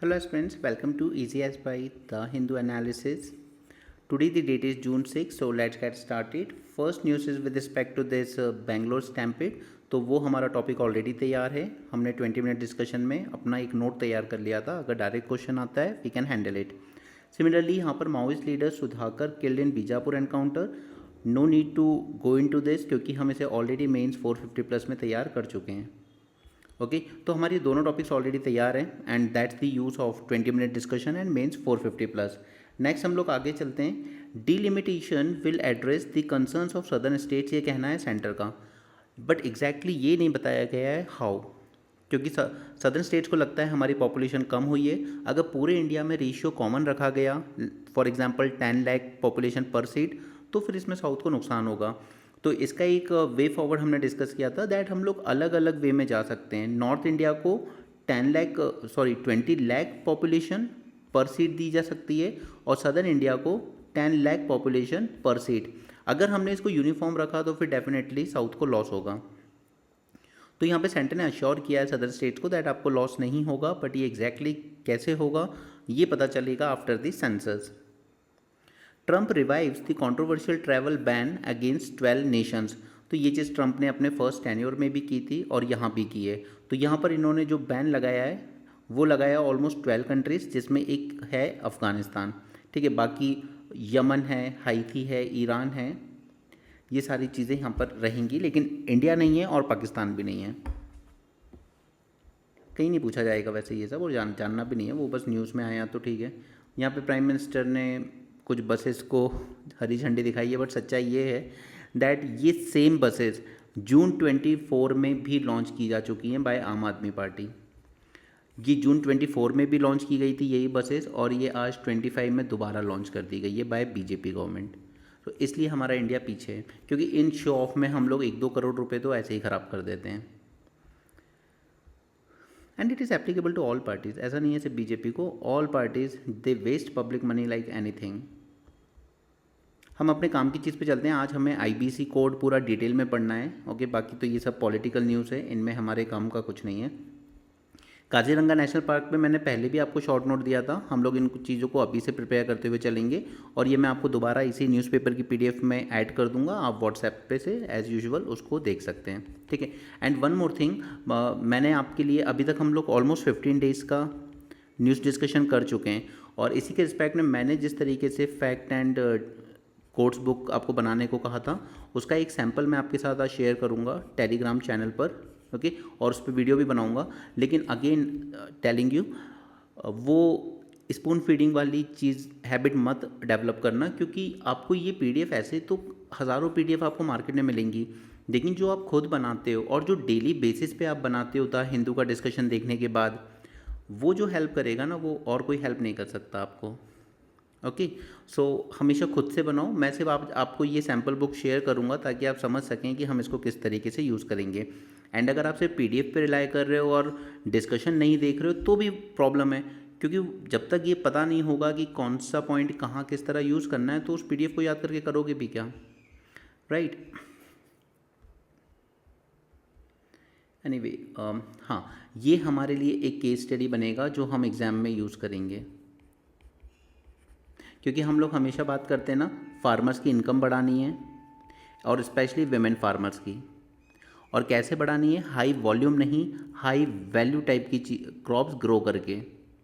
Hello friends, welcome to Easy as by the Hindu Analysis. Today the date is June 6, so let's get started. First news is with respect to this Bangalore Stampede. तो वो हमारा topic already तैयार है. हमने 20 minute discussion में अपना एक note तैयार कर लिया था. अगर डायरेक्ट क्वेश्चन आता है we can handle it. Similarly यहाँ पर Maoist leader Sudhakar killed in Bijapur encounter. No need to go in to this क्योंकि हम इसे ऑलरेडी मेंस 450 प्लस में तैयार कर चुके हैं. ओके तो हमारी दोनों टॉपिक्स ऑलरेडी तैयार हैं and that's the use of 20 minute discussion and mains 450 plus. Next हम लोग आगे चलते हैं. Delimitation will address the concerns of southern states, ये कहना है सेंटर का, बट एग्जैक्टली ये नहीं बताया गया है हाउ. क्योंकि सदर्न स्टेट्स को लगता है हमारी पॉपुलेशन कम हुई है. अगर पूरे इंडिया में रेशियो कॉमन रखा गया, फॉर एग्जांपल 10 लाख पॉपुलेशन पर सीट, तो फिर इसमें साउथ को नुकसान होगा. तो इसका एक वे फॉरवर्ड हमने डिस्कस किया था दैट हम लोग अलग अलग वे में जा सकते हैं. नॉर्थ इंडिया को 20 लाख पॉपुलेशन पर सीट दी जा सकती है और सदर्न इंडिया को 10 लाख पॉपुलेशन पर सीट. अगर हमने इसको यूनिफॉर्म रखा तो फिर डेफिनेटली साउथ को लॉस होगा. तो यहाँ पे सेंटर ने अश्योर किया है सदर्न स्टेट्स को दैट आपको लॉस नहीं होगा, बट ये एग्जैक्टली कैसे होगा ये पता चलेगा after the census. Trump revives the controversial travel ban against 12 Nations. तो ये चीज़ ट्रंप ने अपने फर्स्ट टेन्योर में भी की थी और यहाँ भी की है. तो यहाँ पर इन्होंने जो बैन लगाया है वो लगाया ऑलमोस्ट 12 कंट्रीज़, जिसमें एक है अफ़गानिस्तान. ठीक है, बाकी यमन है, हाइती है, ईरान है, ये सारी चीज़ें यहाँ पर रहेंगी, लेकिन इंडिया नहीं है और पाकिस्तान भी नहीं है. कहीं नहीं पूछा जाएगा वैसे ये सब, और जानना भी नहीं है, वो बस न्यूज़ में आया तो ठीक है. यहाँ पे प्राइम मिनिस्टर ने कुछ बसेस को हरी झंडी दिखाई है, बट सच्चाई ये है दैट ये सेम बसेस जून 24 में भी लॉन्च की जा चुकी हैं बाय आम आदमी पार्टी. ये जून 24 में भी लॉन्च की गई थी यही बसेस, और ये आज 25 में दोबारा लॉन्च कर दी गई है बाय बीजेपी गवर्नमेंट. तो इसलिए हमारा इंडिया पीछे है, क्योंकि इन शो ऑफ में हम लोग 1-2 करोड़ रुपए तो ऐसे ही ख़राब कर देते हैं. And it is applicable to all parties. ऐसा नहीं है सिर्फ बीजेपी को, all parties they waste public money like anything. हम अपने काम की चीज़ पे चलते हैं. आज हमें आईबीसी कोड पूरा डिटेल में पढ़ना है. ओके, बाकी तो ये सब पॉलिटिकल न्यूज़ है, इनमें हमारे काम का कुछ नहीं है. काजीरंगा नेशनल पार्क में मैंने पहले भी आपको शॉर्ट नोट दिया था. हम लोग इन कुछ चीज़ों को अभी से प्रिपेयर करते हुए चलेंगे, और ये मैं आपको दोबारा इसी न्यूज़पेपर की पीडीएफ में ऐड कर दूंगा. आप व्हाट्सएप पे से एज़ यूजुअल उसको देख सकते हैं. ठीक है. एंड वन मोर थिंग, मैंने आपके लिए अभी तक हम लोग ऑलमोस्ट 15 डेज़ का न्यूज़ डिस्कशन कर चुके हैं, और इसी के रिस्पेक्ट में मैंने जिस तरीके से फैक्ट एंड कोट्स बुक आपको बनाने को कहा था, उसका एक सैम्पल मैं आपके साथ आज शेयर करूंगा टेलीग्राम चैनल पर. ओके, और उस पर वीडियो भी बनाऊंगा. लेकिन अगेन टेलिंग यू, वो स्पून फीडिंग वाली चीज़ हैबिट मत डेवलप करना, क्योंकि आपको ये पीडीएफ ऐसे तो हज़ारों पीडीएफ आपको मार्केट में मिलेंगी, लेकिन जो आप खुद बनाते हो और जो डेली बेसिस पे आप बनाते हो द हिंदू का डिस्कशन देखने के बाद, वो जो हेल्प करेगा ना, वो और कोई हेल्प नहीं कर सकता आपको. ओके, सो हमेशा खुद से बनाओ. मैं सिर्फ आपको ये सैम्पल बुक शेयर करूँगा ताकि आप समझ सकें कि हम इसको किस तरीके से यूज़ करेंगे. एंड अगर आप सिर्फ पीडीएफ पे रिलाई कर रहे हो और डिस्कशन नहीं देख रहे हो तो भी प्रॉब्लम है, क्योंकि जब तक ये पता नहीं होगा कि कौन सा पॉइंट कहाँ किस तरह यूज़ करना है, तो उस पीडीएफ को याद करके करोगे भी क्या, राइट. एनीवे, हाँ, ये हमारे लिए एक केस स्टडी बनेगा जो हम एग्ज़ाम में यूज़ करेंगे, क्योंकि हम लोग हमेशा बात करते हैं ना, फार्मर्स की इनकम बढ़ानी है, और स्पेशली वेमेन फार्मर्स की. और कैसे बढ़ानी है? हाई वॉल्यूम नहीं, हाई वैल्यू टाइप की क्रॉप्स ग्रो करके.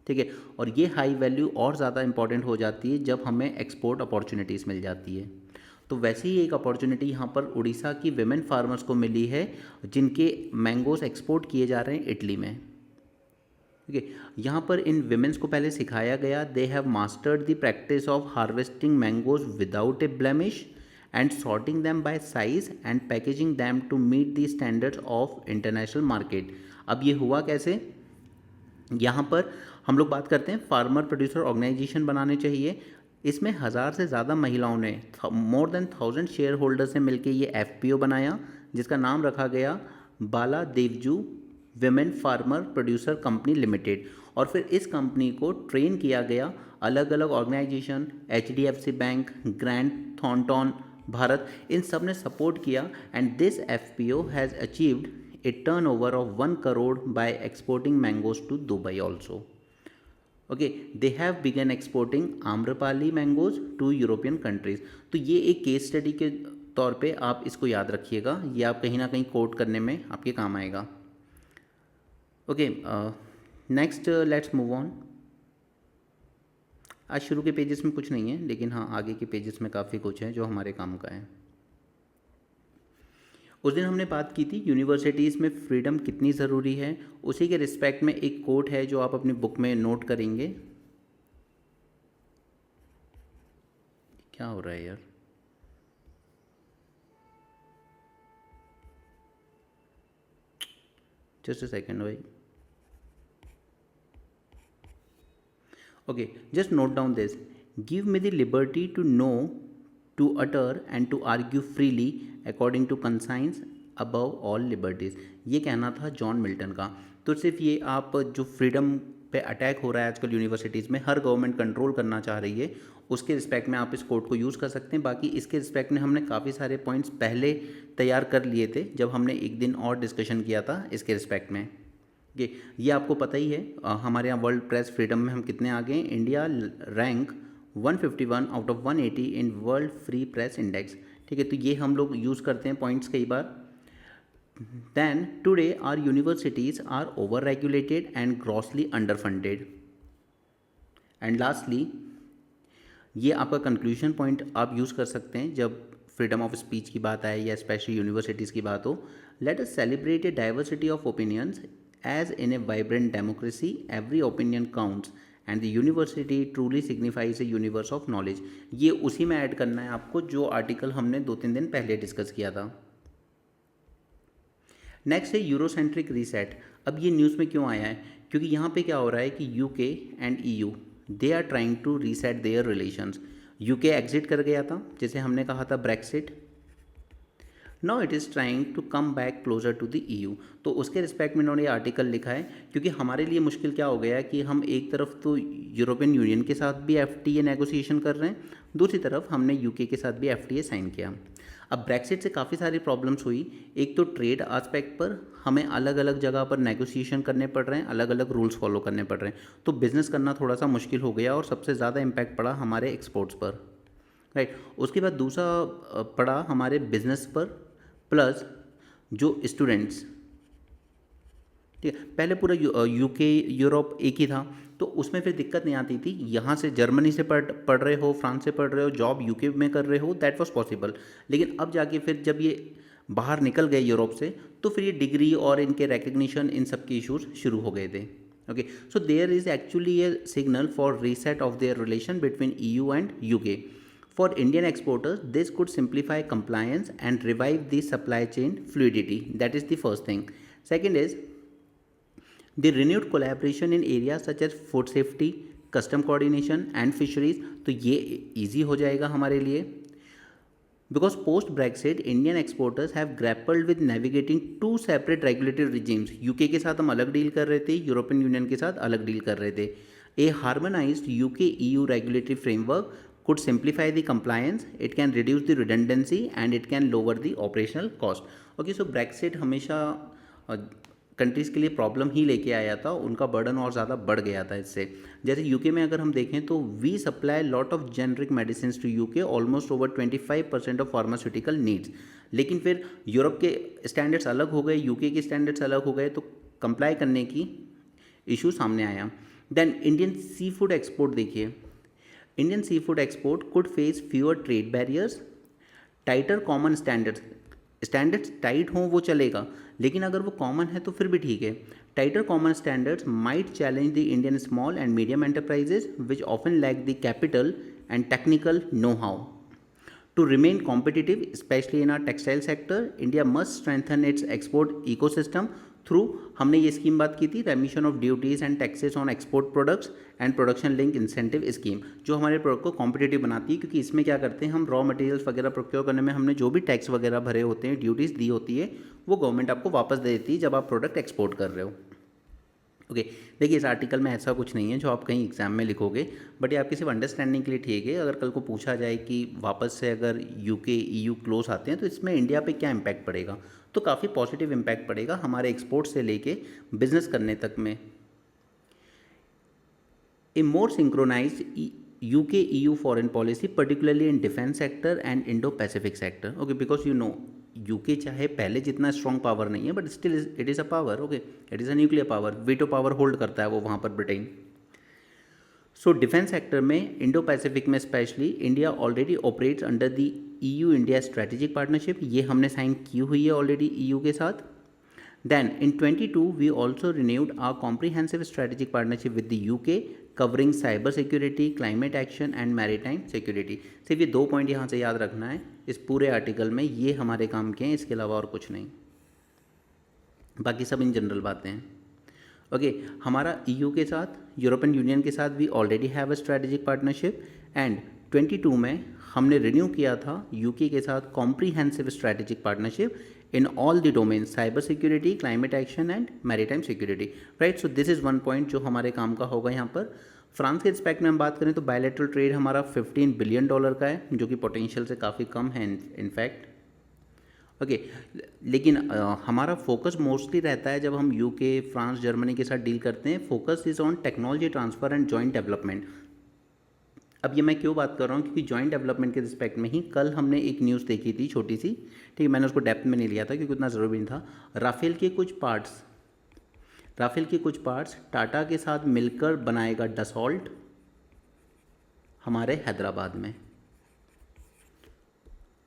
ठीक है, और ये हाई वैल्यू और ज़्यादा इंपॉर्टेंट हो जाती है जब हमें एक्सपोर्ट अपॉर्चुनिटीज़ मिल जाती है. तो वैसे ही एक अपॉर्चुनिटी यहाँ पर उड़ीसा की वेमेन फार्मर्स को मिली है, जिनके मैंगोज़ एक्सपोर्ट किए जा रहे हैं इटली में. ठीक है, यहाँ पर इन विमेंस को पहले सिखाया गया, they have mastered the practice of harvesting mangoes without a blemish and sorting them by size and packaging them to meet the standards of international market. अब ये हुआ कैसे? यहाँ पर हम लोग बात करते हैं फार्मर प्रोड्यूसर ऑर्गेनाइजेशन बनाने चाहिए. इसमें 1000 से ज़्यादा महिलाओं ने, मोर देन 1000 शेयर होल्डर से मिलकर ये एफपीओ बनाया, जिसका नाम रखा गया Bala Devju women farmer producer company limited. और फिर इस कंपनी को ट्रेन किया गया अलग अलग organization, HDFC bank, Grant Thornton Bharat, इन सब ने सपोर्ट किया. And this FPO has achieved a turnover of 1 crore by exporting mangoes to Dubai also. Okay, they have begun exporting Amrapali mangoes to European countries. तो ये एक केस स्टडी के तौर पे आप इसको याद रखिएगा, ये आप कहीं ना कहीं कोट करने में आपके काम आएगा। Okay, next let's move on. आज शुरू के पेजेस में कुछ नहीं है, लेकिन हाँ आगे के पेजेस में काफ़ी कुछ है जो हमारे काम का है। उस दिन हमने बात की थी यूनिवर्सिटीज़ में फ्रीडम कितनी ज़रूरी है, उसी के रिस्पेक्ट में एक कोट है जो आप अपनी बुक में नोट करेंगे। क्या हो रहा है यार? जस्ट अ सेकेंड भाई। Okay, just note down this. Give me the liberty to know, to utter and to argue freely according to conscience above all liberties। ये कहना था जॉन मिल्टन का। तो सिर्फ ये आप जो फ्रीडम पे अटैक हो रहा है आजकल यूनिवर्सिटीज़ में, हर गवर्नमेंट कंट्रोल करना चाह रही है, उसके रिस्पेक्ट में आप इस कोड को यूज़ कर सकते हैं। बाकी इसके रिस्पेक्ट में हमने काफ़ी सारे पॉइंट्स पहले तैयार कर लिए थे जब हमने एक दिन और डिस्कशन किया था इसके रिस्पेक्ट में। ये आपको पता ही है, हमारे यहाँ वर्ल्ड प्रेस फ्रीडम में हम कितने आगे हैं। India rank 151 out of 180 in world free press index. ठीक है, तो ये हम लोग यूज़ करते हैं पॉइंट्स कई बार। Then today are universities are over regulated and grossly under funded. And lastly ये आपका कंक्लूजन पॉइंट आप यूज़ कर सकते हैं जब फ्रीडम ऑफ स्पीच की बात आए या स्पेशली यूनिवर्सिटीज़ की बात हो। Let us celebrate A diversity of opinions as in a vibrant democracy every opinion counts and the university truly signifies a universe of knowledge। ये उसी में ऐड करना है आपको जो आर्टिकल हमने 2-3 दिन पहले डिस्कस किया था। नेक्स्ट है यूरोसेंट्रिक रीसेट। अब ये न्यूज़ में क्यों आया है? क्योंकि यहाँ पे क्या हो रहा है कि UK and EU they are trying to reset their relations. UK exit कर गया था, जैसे हमने कहा था Brexit. Now it is trying to come back closer to the EU। तो उसके रिस्पेक्ट में इन्होंने ये आर्टिकल लिखा है, क्योंकि हमारे लिए मुश्किल क्या हो गया है कि हम एक तरफ तो यूरोपियन यूनियन के साथ भी FTA नेगोशिएशन कर रहे हैं, दूसरी तरफ हमने UK के साथ भी FTA साइन किया। अब ब्रेक्सिट से काफ़ी सारी प्रॉब्लम्स हुई। एक तो ट्रेड आस्पेक्ट पर हमें अलग अलग जगह पर नेगोशिएशन करने पड़ रहे हैं, अलग अलग रूल्स फॉलो करने पड़ रहे हैं, तो बिज़नेस करना थोड़ा सा मुश्किल हो गया और सबसे ज़्यादा इम्पैक्ट पड़ा हमारे एक्सपोर्ट्स पर, राइट। उसके बाद दूसरा पड़ा हमारे बिजनेस पर, प्लस जो स्टूडेंट्स, ठीक है, पहले पूरा UK यूरोप एक ही था, तो उसमें फिर दिक्कत नहीं आती थी। यहाँ से जर्मनी से पढ़ रहे हो, फ्रांस से पढ़ रहे हो, जॉब UK में कर रहे हो, दैट वाज पॉसिबल। लेकिन अब जाके फिर जब ये बाहर निकल गए यूरोप से, तो फिर ये डिग्री और इनके रिकग्निशन इन सब के इशूज़ शुरू हो गए थे। Okay, so there is actually a signal for reset of their relation between EU and UK। For Indian exporters, this could simplify compliance and revive the supply chain fluidity. That is the first thing. Second is the renewed collaboration in areas such as food safety, custom coordination and fisheries. तो ये easy हो जाएगा हमारे लिए। Because post Brexit, Indian exporters have grappled with navigating two separate regulatory regimes. UK के साथ हम अलग डील कर रहे थे, यूरोपियन यूनियन के साथ अलग डील कर रहे थे। A harmonized UK-EU regulatory framework could simplify the compliance, it can reduce the redundancy and it can lower the operational cost। Okay, so Brexit हमेशा कंट्रीज़ के लिए प्रॉब्लम ही लेके आया था, उनका बर्डन और ज़्यादा बढ़ गया था इससे। जैसे UK में अगर हम देखें तो we supply lot of generic medicine to UK, almost over 25% of pharmaceutical needs. लेकिन फिर यूरोप के स्टैंडर्ड्स अलग हो गए, UK के स्टैंडर्ड्स अलग हो गए, तो कंप्लाई करने की इशू सामने आया। Then Indian seafood export देखिए, Indian seafood export could face fewer trade barriers, tighter common standards tight हों वो चलेगा, लेकिन अगर वो कॉमन है तो फिर भी ठीक है। Tighter common standards might challenge the Indian small and medium enterprises which often lack the capital and technical know how. To remain competitive, especially in our textile sector, India must strengthen its export ecosystem through, हमने ये scheme बात की थी, remission of duties and taxes on export products and production link incentive scheme, जो हमारे product को competitive बनाती है। क्योंकि इसमें क्या करते हैं हम, रॉ मटेरियल्स वगैरह प्रोक्योर करने में हमने जो भी टैक्स वगैरह भरे होते हैं, ड्यूटीज़ दी होती है, वो गवर्नमेंट आपको वापस दे देती है जब आप प्रोडक्ट एक्सपोर्ट कर रहे हो। ओके, देखिए इस आर्टिकल में ऐसा कुछ नहीं है जो आप कहीं एग्जाम में लिखोगे, बट ये आपकी सिर्फ अंडरस्टैंडिंग के लिए ठीक है। अगर कल को पूछा जाए कि वापस से अगर UK EU क्लोज आते हैं तो इसमें इंडिया पे क्या इम्पैक्ट पड़ेगा, तो काफ़ी पॉजिटिव इम्पैक्ट पड़ेगा हमारे एक्सपोर्ट से लेके बिजनेस करने तक में। A more synchronized UK-EU foreign policy, particularly in defense sector and Indo-Pacific sector. Okay, because you know UK चाहे पहले जितना स्ट्रॉन्ग पावर नहीं है, but still it is a power. Okay, it is a nuclear power. Veto power hold करता है वो वहाँ पर ब्रिटेन. सो डिफेंस सेक्टर में इंडो पैसिफिक में specially India already operates under the EU India strategic partnership. ये हमने sign की हुई है ऑलरेडी EU के साथ. Then in 22 we also renewed our comprehensive strategic partnership with the UK covering cyber security, climate action and maritime security. सिर्फ ये 2 point यहाँ से याद रखना है इस पूरे आर्टिकल में, ये हमारे काम के हैं, इसके अलावा और कुछ नहीं, बाकी सब इन जनरल बातें हैं. ओके, हमारा EU के साथ, यूरोपियन यूनियन के साथ we already have a strategic partnership and 22 में हमने रिन्यू किया था UK के साथ comprehensive strategic partnership in all the domains cyber security, climate action and maritime security. Right, so this is one point जो हमारे काम का होगा यहाँ पर. फ्रांस के रिस्पेक्ट में हम बात करें तो बायलैटरल ट्रेड हमारा $15 बिलियन का है, जो कि पोटेंशियल से काफ़ी कम है इनफैक्ट. ओके, लेकिन हमारा फोकस मोस्टली रहता है जब हम UK, फ्रांस, जर्मनी के साथ डील करते हैं, focus is on technology transfer and joint development. अब ये मैं क्यों बात कर रहा हूँ, क्योंकि जॉइंट डेवलपमेंट के रिस्पेक्ट में ही कल हमने एक न्यूज़ देखी थी छोटी सी, ठीक है, मैंने उसको डेप्थ में नहीं लिया था क्योंकि उतना ज़रूरी नहीं था. राफेल के कुछ पार्ट्स टाटा के साथ मिलकर बनाएगा डसॉल्ट हमारे हैदराबाद में.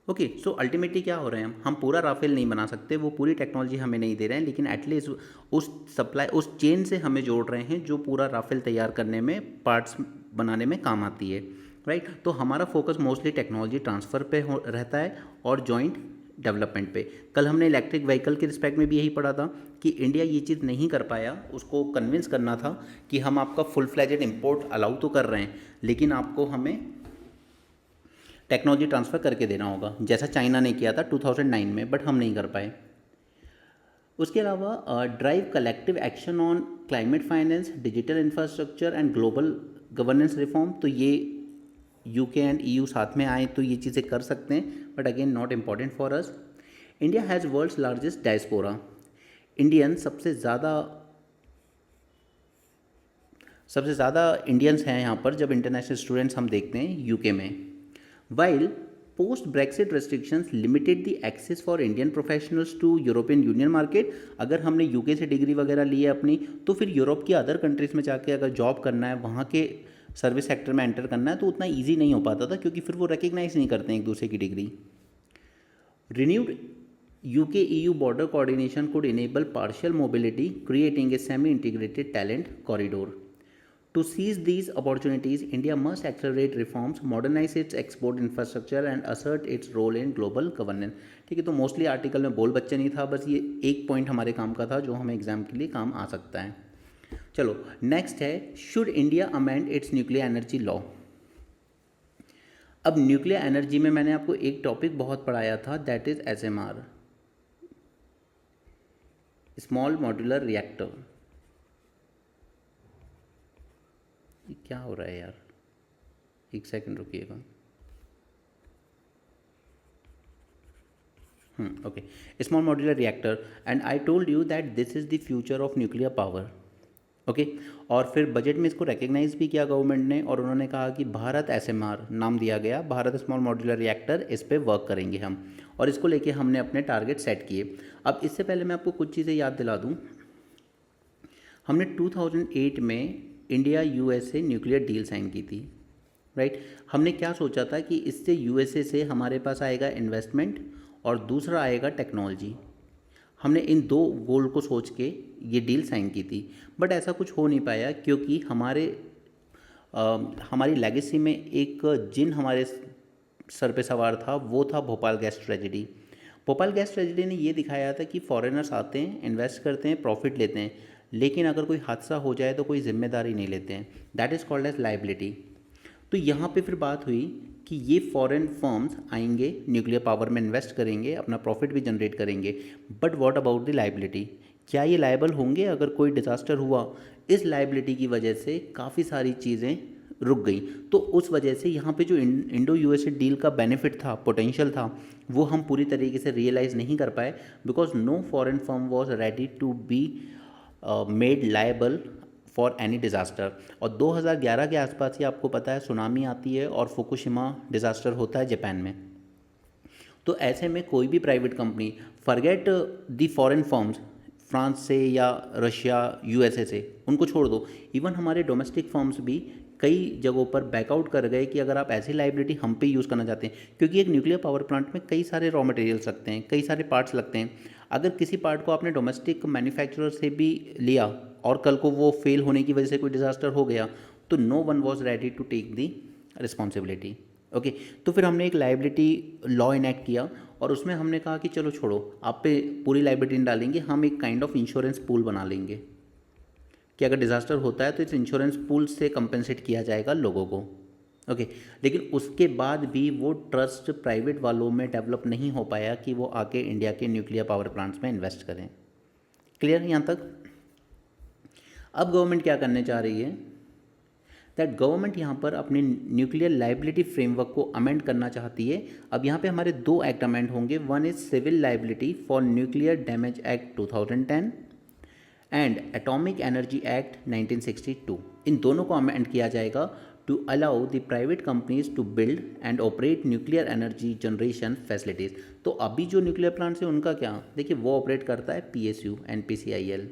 ओके, सो अल्टीमेटली क्या हो रहे हैं, हम पूरा राफेल नहीं बना सकते, वो पूरी टेक्नोलॉजी हमें नहीं दे रहे हैं, लेकिन एटलीस्ट उस सप्लाई, उस चेन से हमें जोड़ रहे हैं जो पूरा राफेल तैयार करने में, पार्ट्स बनाने में काम आती है. राइट, तो हमारा फोकस मोस्टली टेक्नोलॉजी ट्रांसफ़र पे रहता है और जॉइंट डेवलपमेंट पे. कल हमने इलेक्ट्रिक व्हीकल के रिस्पेक्ट में भी यही पढ़ा था कि इंडिया ये चीज़ नहीं कर पाया, उसको कन्विंस करना था कि हम आपका फुल फ्लैजेड इम्पोर्ट अलाउ तो कर रहे हैं, लेकिन आपको हमें टेक्नोलॉजी ट्रांसफ़र करके देना होगा, जैसा चाइना ने किया था 2009 में, बट हम नहीं कर पाए. उसके अलावा drive collective action on climate finance, digital infrastructure and global governance reform. तो ये UK एंड EU साथ में आए तो ये चीज़ें कर सकते हैं, but again not important for us. India has world's largest diaspora. Indian सबसे ज़्यादा इंडियंस हैं यहाँ पर जब इंटरनेशनल स्टूडेंट्स हम देखते हैं UK में. While post-Brexit restrictions limited the access for Indian professionals to European Union market, अगर हमने UK से डिग्री वगैरह ली है अपनी, तो फिर यूरोप की अदर कंट्रीज़ में जाके अगर जॉब करना है, वहाँ के सर्विस सेक्टर में एंटर करना है, तो उतना ईजी नहीं हो पाता था, क्योंकि फिर वो रिकग्नाइज नहीं करते हैं एक दूसरे की degree. Renewed UK-EU border coordination could enable partial mobility, creating a semi-integrated talent corridor. To seize these opportunities, India must accelerate reforms, modernize its export infrastructure and assert its role in global governance. ठीक है, तो mostly article में बोल बच्चे नहीं था, बस ये एक पॉइंट हमारे काम का था जो हमें एग्जाम के लिए काम आ सकता है. चलो नेक्स्ट है, should India amend its nuclear energy law. अब न्यूक्लियर एनर्जी में मैंने आपको एक टॉपिक बहुत पढ़ाया था, that is SMR, small modular reactor. ये क्या हो रहा है यार, एक सेकंड रुकिएगा. Okay, small modular reactor, and I told you that this is the future of nuclear power. Okay, और फिर बजट में इसको रिकग्नाइज भी किया गवर्नमेंट ने, और उन्होंने कहा कि भारत SMR नाम दिया गया, भारत स्मॉल मॉड्यूलर रिएक्टर, इस पर वर्क करेंगे हम, और इसको लेके हमने अपने टारगेट सेट किए. अब इससे पहले मैं आपको कुछ चीज़ें याद दिला दूँ. हमने 2008 में India USA nuclear deal sign की थी. राइट, हमने क्या सोचा था कि इससे USA से हमारे पास आएगा इन्वेस्टमेंट और दूसरा आएगा टेक्नोलॉजी. हमने इन दो गोल को सोच के ये डील साइन की थी, बट ऐसा कुछ हो नहीं पाया, क्योंकि हमारी लेगेसी में एक जिन हमारे सर पे सवार था, वो था Bhopal gas tragedy. Bhopal gas tragedy ने ये दिखाया था कि फॉरेनर्स आते हैं, इन्वेस्ट करते हैं, प्रॉफिट लेते हैं, लेकिन अगर कोई हादसा हो जाए तो कोई जिम्मेदारी नहीं लेते हैं. That is called as liability. तो यहाँ पे फिर बात हुई कि ये फॉरेन फर्म्स आएंगे, न्यूक्लियर पावर में इन्वेस्ट करेंगे, अपना प्रॉफिट भी जनरेट करेंगे, but what about the liability. क्या ये लायबल होंगे अगर कोई डिज़ास्टर हुआ? इस लाइबिलिटी की वजह से काफ़ी सारी चीज़ें रुक गई. तो उस वजह से यहाँ पे जो इंडो USA डील का बेनिफिट था, पोटेंशियल था, वो हम पूरी तरीके से रियलाइज़ नहीं कर पाए, because no foreign firm was ready to be made liable for any disaster. और 2011 के आसपास ही आपको पता है सुनामी आती है और फुकुशिमा डिज़ास्टर होता है जापान में। तो ऐसे में कोई भी प्राइवेट कंपनी, फॉरगेट दी फॉरेन फर्म्स, फ्रांस से या रशिया यूएसए से, उनको छोड़ दो, इवन हमारे डोमेस्टिक फर्म्स भी कई जगहों पर बैकआउट कर गए कि अगर आप ऐसी लाइबिलिटी हम पे यूज़ करना चाहते हैं, क्योंकि एक न्यूक्लियर पावर प्लांट में कई सारे रॉ मटेरियल्स लगते हैं, कई सारे पार्ट्स लगते हैं। अगर किसी पार्ट को आपने डोमेस्टिक मैन्युफैक्चरर से भी लिया और कल को वो फेल होने की वजह से कोई डिज़ास्टर हो गया, तो no one was ready to take the responsibility. Okay, तो फिर हमने एक लाइबिलिटी लॉ इनेक्ट किया और उसमें हमने कहा कि चलो छोड़ो, आप पे पूरी लाइबिलिटी नहीं डालेंगे, हम एक काइंड ऑफ इंश्योरेंस पूल बना लेंगे कि अगर डिज़ास्टर होता है तो इस इंश्योरेंस पूल से कंपेंसेट किया जाएगा लोगों को। ओके, लेकिन उसके बाद भी वो ट्रस्ट प्राइवेट वालों में डेवलप नहीं हो पाया कि वो आके इंडिया के न्यूक्लियर पावर प्लांट्स में इन्वेस्ट करें। क्लियर है यहाँ तक? अब गवर्नमेंट क्या करने जा रही है, दैट गवर्नमेंट यहाँ पर अपने न्यूक्लियर लाइबिलिटी फ्रेमवर्क को अमेंड करना चाहती है। अब यहाँ पे हमारे दो एक्ट अमेंड होंगे, one is civil liability for nuclear damage act 2010 and atomic energy act 1962। इन दोनों को अमेंड किया जाएगा to allow the private companies to build and operate nuclear energy generation facilities. तो अभी जो न्यूक्लियर प्लांट्स है उनका क्या, देखिए वो ऑपरेट करता है PSU NPCIL।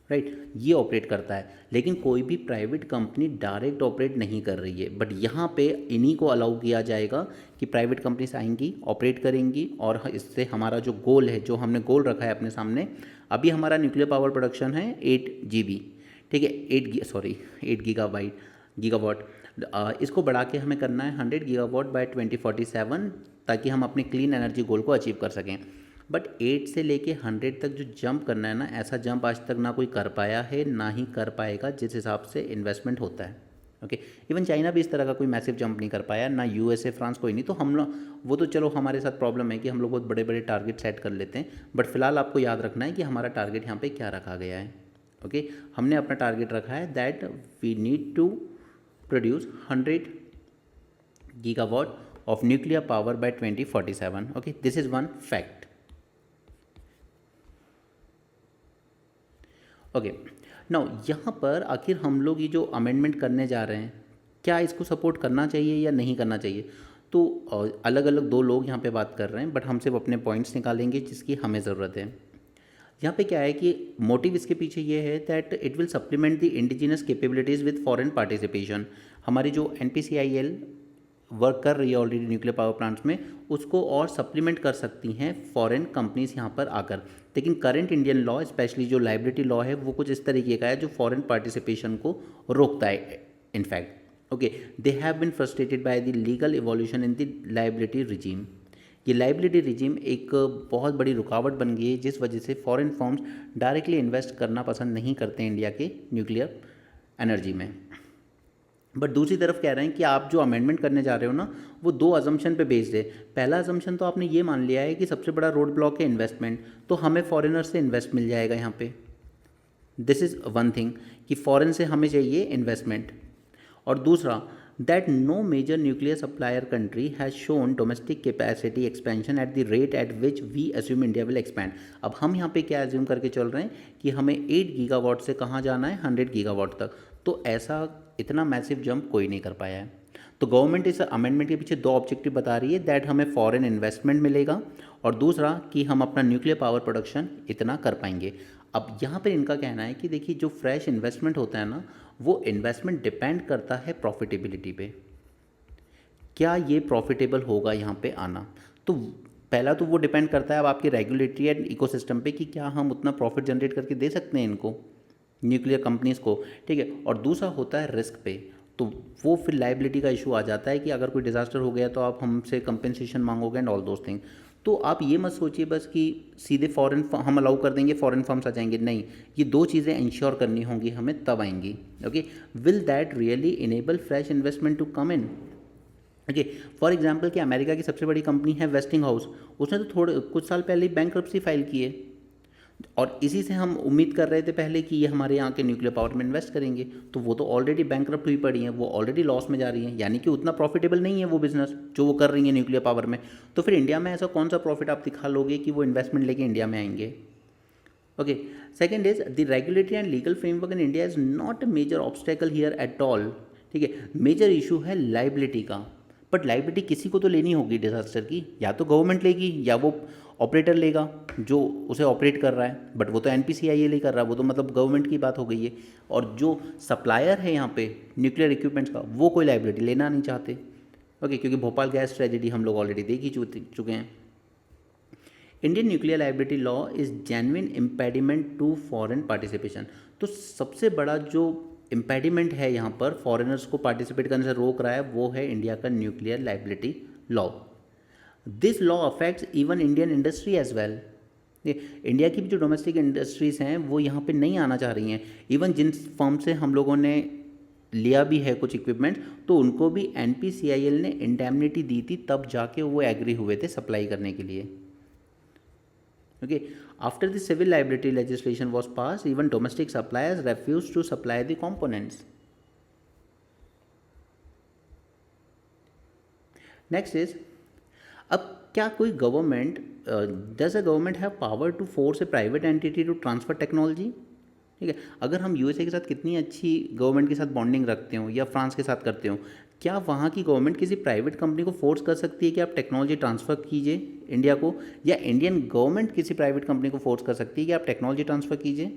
राइट, ये ऑपरेट करता है, लेकिन कोई भी प्राइवेट कंपनी डायरेक्ट ऑपरेट नहीं कर रही है। बट यहाँ पे इन्हीं को अलाउ किया जाएगा कि प्राइवेट कंपनीज आएंगी, ऑपरेट करेंगी, और इससे हमारा जो गोल है, जो हमने गोल रखा है अपने सामने, अभी हमारा न्यूक्लियर पावर प्रोडक्शन है 8 GB, ठीक है, 8 गीगावाट। इसको बढ़ा के हमें करना है 100 गीगावाट बाय 2047, ताकि हम अपने क्लीन एनर्जी गोल को अचीव कर सकें। बट 8 से लेके 100 तक जो जंप करना है ना, ऐसा जंप आज तक ना कोई कर पाया है, ना ही कर पाएगा जिस हिसाब से इन्वेस्टमेंट होता है। ओके, इवन चाइना भी इस तरह का कोई मैसिव जंप नहीं कर पाया, ना USA फ्रांस, कोई नहीं। तो हम लोग, वो तो चलो हमारे साथ प्रॉब्लम है कि हम लोग बहुत बड़े बड़े टारगेट सेट कर लेते हैं, बट फिलहाल आपको याद रखना है कि हमारा टारगेट यहाँ पे क्या रखा गया है। ओके, हमने अपना टारगेट रखा है that we need to produce 100 gigawatt of nuclear power by 2047। Okay, this is one fact. Okay, now यहाँ पर आखिर हम लोग ये जो अमेंडमेंट करने जा रहे हैं, क्या इसको सपोर्ट करना चाहिए या नहीं करना चाहिए? तो अलग अलग दो लोग यहाँ पे बात कर रहे हैं, बट हम सिर्फ अपने पॉइंट्स निकालेंगे जिसकी हमें ज़रूरत है। यहाँ पे क्या है कि मोटिव इसके पीछे ये है that it will supplement the indigenous capabilities with foreign participation. हमारी जो NPCIL वर्क कर रही है ऑलरेडी न्यूक्लियर पावर प्लांट्स में, उसको और सप्लीमेंट कर सकती हैं फॉरेन कंपनीज यहाँ पर आकर। लेकिन करंट इंडियन लॉ, स्पेशली जो लाइबिलिटी लॉ है, वो कुछ इस तरीके का है जो फॉरेन पार्टिसिपेशन को रोकता है in fact. Okay, they have been frustrated by the legal evolution in the liability regime. ये लाइबिलिटी रिजीम एक बहुत बड़ी रुकावट बन गई है, जिस वजह से फॉरेन फर्म्स डायरेक्टली इन्वेस्ट करना पसंद नहीं करते इंडिया के न्यूक्लियर एनर्जी में। बट दूसरी तरफ कह रहे हैं कि आप जो अमेंडमेंट करने जा रहे हो ना, वो दो अजम्पशन पे बेस्ड है। पहला अजम्पशन तो आपने ये मान लिया है कि सबसे बड़ा रोड ब्लॉक है इन्वेस्टमेंट, तो हमें फॉरेनर से इन्वेस्ट मिल जाएगा यहाँ पे। दिस इज़ वन थिंग कि फॉरेन से हमें चाहिए इन्वेस्टमेंट। और दूसरा, that no major nuclear supplier country has shown domestic capacity expansion at the rate at which we assume India will expand. अब हम यहाँ पे क्या एज्यूम करके चल रहे हैं कि हमें 8 गीगावाट से कहाँ जाना है, 100 गीगावाट तक। तो ऐसा इतना मैसिव जंप कोई नहीं कर पाया है। तो गवर्नमेंट इस अमेंडमेंट के पीछे दो ऑब्जेक्टिव बता रही है, दैट हमें फॉरेन इन्वेस्टमेंट मिलेगा, और दूसरा कि हम अपना न्यूक्लियर पावर प्रोडक्शन इतना कर पाएंगे। अब यहाँ पर इनका कहना है कि देखिए, जो फ्रेश इन्वेस्टमेंट होता है ना, वो इन्वेस्टमेंट डिपेंड करता है प्रॉफिटेबिलिटी पे। क्या ये प्रॉफिटेबल होगा यहाँ पे आना? तो पहला तो वो डिपेंड करता है अब आपके रेगुलेटरी एंड इकोसिस्टम पे कि क्या हम उतना प्रॉफिट जनरेट करके दे सकते हैं इनको, न्यूक्लियर कंपनीज़ को, ठीक है। और दूसरा होता है रिस्क पे, तो वो फिर लाइबिलिटी का इशू आ जाता है कि अगर कोई डिज़ास्टर हो गया तो आप हमसे कंपेंसेशन मांगोगे एंड ऑल दोस थिंग। तो आप ये मत सोचिए बस कि सीधे फॉरेन हम अलाउ कर देंगे, फॉरेन फर्म्स आ जाएंगे, नहीं, ये दो चीज़ें इंश्योर करनी होंगी हमें, तब आएंगी। Okay, will that really enable fresh investment to come in? Okay, for example कि अमेरिका की सबसे बड़ी कंपनी है वेस्टिंग हाउस, उसने तो कुछ साल पहले ही बैंक्रप्सी फाइल की है। और इसी से हम उम्मीद कर रहे थे पहले कि ये हमारे यहाँ के न्यूक्लियर पावर में इन्वेस्ट करेंगे, तो वो तो ऑलरेडी बैंकरप्ट हुई पड़ी हैं, वो ऑलरेडी लॉस में जा रही हैं, यानी कि उतना प्रॉफिटेबल नहीं है वो बिजनेस जो वो कर रही है न्यूक्लियर पावर में। तो फिर इंडिया में ऐसा कौन सा प्रॉफिट आप दिखा लोगे कि वो इन्वेस्टमेंट लेके इंडिया में आएंगे। Okay, second is the regulatory and legal framework in India is not a major obstacle here at all. ठीक है, मेजर इशू है लाइबिलिटी का, बट लाइबिलिटी किसी को तो लेनी होगी डिजास्टर की, या तो गवर्नमेंट लेगी या वो ऑपरेटर लेगा जो उसे ऑपरेट कर रहा है, बट वो तो एनपीसीआईएल ही कर रहा है, वो तो मतलब गवर्नमेंट की बात हो गई है। और जो सप्लायर है यहाँ पे न्यूक्लियर इक्विपमेंट्स का, वो कोई लाइबिलिटी लेना नहीं चाहते। ओके, क्योंकि भोपाल गैस ट्रेजेडी हम लोग ऑलरेडी देख ही चुके हैं। Indian nuclear liability law is genuine impediment to foreign participation. तो सबसे बड़ा जो इम्पेडिमेंट है यहाँ पर फॉरेनर्स को पार्टिसिपेट करने से रोक रहा है वो है इंडिया का nuclear liability law. This law affects even Indian industry as well. India की भी जो डोमेस्टिक इंडस्ट्रीज़ हैं वो यहाँ पे नहीं आना चाह रही हैं। इवन जिन फर्म से हम लोगों ने लिया भी है कुछ इक्विपमेंट, तो उनको भी एनपीसीआईएल ने इंडेमनिटी दी थी, तब जाके वो एग्री हुए थे सप्लाई करने के लिए। Okay, after the civil liability legislation was passed, even domestic suppliers refused to supply the components. Next is, अब क्या कोई government does a government have power to force a private entity to transfer technology? ठीक है, अगर हम USA के साथ कितनी अच्छी गवर्नमेंट के साथ बॉन्डिंग रखते हो या फ्रांस के साथ करते हो, क्या वहाँ की गवर्नमेंट किसी प्राइवेट कंपनी को फोर्स कर सकती है कि आप टेक्नोलॉजी ट्रांसफ़र कीजिए इंडिया को, या इंडियन गवर्नमेंट किसी प्राइवेट कंपनी को फोर्स कर सकती है कि आप टेक्नोलॉजी ट्रांसफ़र कीजिए?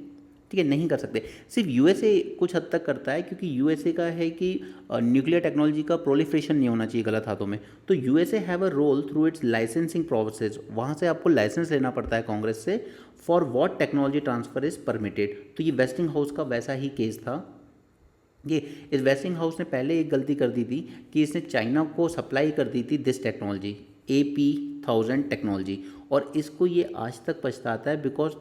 ठीक है, नहीं कर सकते। सिर्फ यूएसए कुछ हद तक करता है, क्योंकि यूएसए का है कि न्यूक्लियर टेक्नोलॉजी का प्रोलिफ्रेशन नहीं होना चाहिए गलत हाथों में। तो USA have a role through its licensing process, वहाँ से आपको लाइसेंस लेना पड़ता है कांग्रेस से, for what technology transfer is permitted. तो ये वेस्टिंग हाउस का वैसा ही केस था। ये इस वेस्टिंग हाउस ने पहले एक गलती कर दी थी कि इसने चाइना को सप्लाई कर दी थी दिस टेक्नोलॉजी, AP1000 टेक्नोलॉजी, और इसको ये आज तक पछताता है, बिकॉज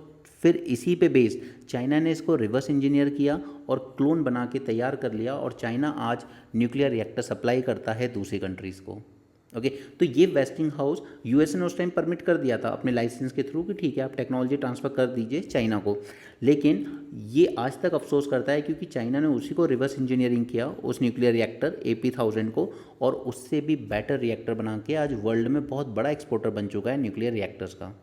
फिर इसी पे बेस्ड चाइना ने इसको रिवर्स इंजीनियर किया और क्लोन बना के तैयार कर लिया, और चाइना आज न्यूक्लियर रिएक्टर सप्लाई करता है दूसरी कंट्रीज़ को। ओके, तो ये वेस्टिंग हाउस यूएसए ने उस टाइम परमिट कर दिया था अपने लाइसेंस के थ्रू कि ठीक है आप टेक्नोलॉजी ट्रांसफ़र कर दीजिए चाइना को, लेकिन ये आज तक अफसोस करता है क्योंकि चाइना ने उसी को रिवर्स इंजीनियरिंग किया उस न्यूक्लियर रिएक्टर AP1000 को, और उससे भी बेटर रिएक्टर बना के आज वर्ल्ड में बहुत बड़ा एक्सपोर्टर बन चुका है न्यूक्लियर रिएक्टर्स का।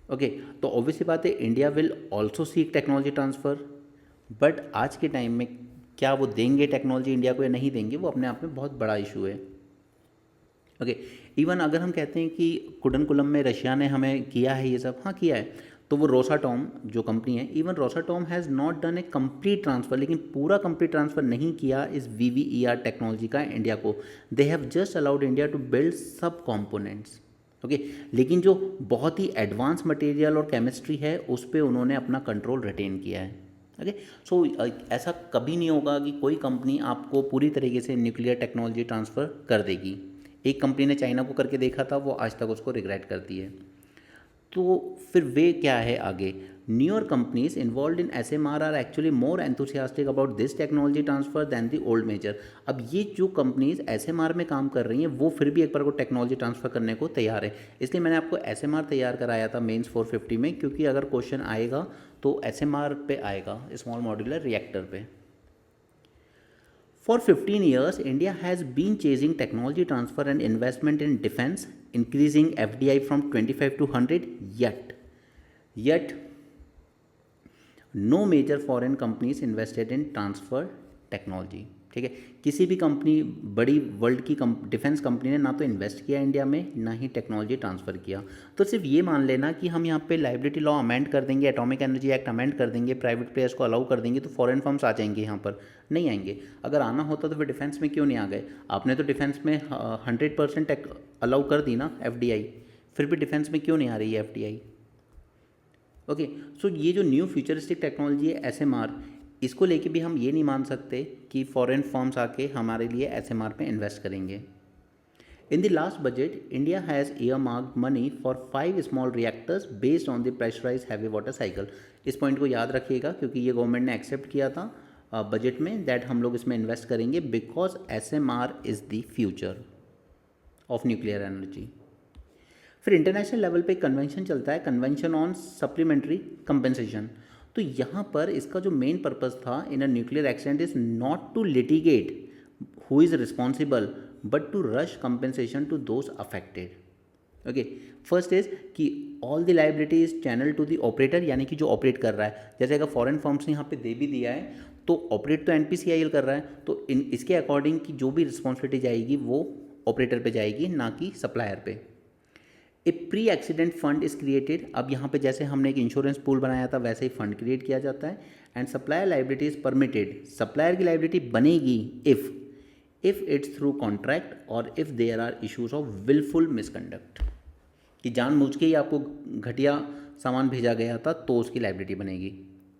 ओके, तो ऑब्वियसली बात है India will also seek technology transfer, but आज के टाइम में क्या वो देंगे टेक्नोलॉजी इंडिया को या नहीं देंगे, वो अपने आप में बहुत बड़ा इशू है। ओके, इवन अगर हम कहते हैं कि कुडनकुलम में रशिया ने हमें किया है ये सब, हाँ किया है, तो वो रोसाटॉम जो कंपनी है, even Rosatom has not done A complete transfer, लेकिन पूरा कंप्लीट ट्रांसफ़र नहीं किया इस VVER टेक्नोलॉजी का इंडिया को। They have just allowed India to build sub components. Okay, लेकिन जो बहुत ही एडवांस मटेरियल और केमिस्ट्री है उस पर उन्होंने अपना कंट्रोल रिटेन किया है। ओके, सो ऐसा कभी नहीं होगा कि कोई कंपनी आपको पूरी तरीके से न्यूक्लियर टेक्नोलॉजी ट्रांसफ़र कर देगी। एक कंपनी ने चाइना को करके देखा था, वो आज तक उसको रिग्रेट करती है। तो फिर वे क्या है आगे, newer companies involved in SMR are actually more enthusiastic about this technology transfer than the old major. अब ये जो कंपनीज SMR में काम कर रही हैं वो फिर भी एक बार को टेक्नोलॉजी ट्रांसफ़र करने को तैयार है, इसलिए मैंने आपको SMR तैयार कराया था मेंस 450 में, क्योंकि अगर क्वेश्चन आएगा तो SMR पे आएगा, स्मॉल मॉड्यूलर रिएक्टर पे। For 15 years, India has been chasing technology transfer and investment in defense, increasing FDI from 25 to 100. Yet, no major foreign companies invested in transfer technology. ठीक है, किसी भी कंपनी बड़ी वर्ल्ड की defence company ने ना तो इन्वेस्ट किया इंडिया में, ना ही टेक्नोलॉजी ट्रांसफ़र किया। तो सिर्फ ये मान लेना कि हम यहाँ पे लाइबिलिटी लॉ अमेंड कर देंगे, एटॉमिक एनर्जी एक्ट अमेंड कर देंगे, प्राइवेट प्लेयर्स को अलाउ कर देंगे, तो फॉरेन फर्म्स आ जाएंगे यहाँ पर, नहीं आएंगे। अगर आना होता तो फिर डिफेंस में क्यों नहीं आ गए? आपने तो डिफेंस में 100% अलाउ कर दी ना FDI, फिर भी डिफेंस में क्यों नहीं आ रही है FDI? ओके, सो ये जो न्यू फ्यूचरिस्टिक टेक्नोलॉजी है SMR, इसको लेके भी हम ये नहीं मान सकते कि फॉरेन फर्म्स आके हमारे लिए SMR पे इन्वेस्ट करेंगे। In the last budget, India has earmarked money for 5 small reactors based on the pressurise heavy water cycle. इस पॉइंट को याद रखिएगा क्योंकि ये गवर्नमेंट ने एक्सेप्ट किया था बजट में, दैट हम लोग इसमें इन्वेस्ट करेंगे because SMR is the future of nuclear energy. फिर इंटरनेशनल लेवल पे कन्वेंशन चलता है, कन्वेंशन ऑन सप्लीमेंट्री कंपेंसेशन। तो यहाँ पर इसका जो मेन पर्पस था in a nuclear accident is not to litigate who is responsible but to rush compensation to those affected. Okay, first is कि all the liability is channel to the operator, यानी कि जो operate कर रहा है। जैसे अगर फॉरेन फर्म्स ने यहाँ पे दे भी दिया है तो ऑपरेट तो एनपीसीआईएल कर रहा है, तो इसके अकॉर्डिंग की जो भी रिस्पॉन्सिबिलिटी जाएगी वो ऑपरेटर पे जाएगी, ना कि सप्लायर पे। A pre accident fund is created, अब यहाँ पे जैसे हमने एक इंश्योरेंस पूल बनाया था वैसे ही फंड क्रिएट किया जाता है। And supplier liability is permitted, supplier की लाइबिलिटी बनेगी इफ इट्स थ्रू कॉन्ट्रैक्ट और if there are issues of wilful misconduct, कि जानबूझ के ही आपको घटिया सामान भेजा गया था तो उसकी लाइबिलिटी बनेगी।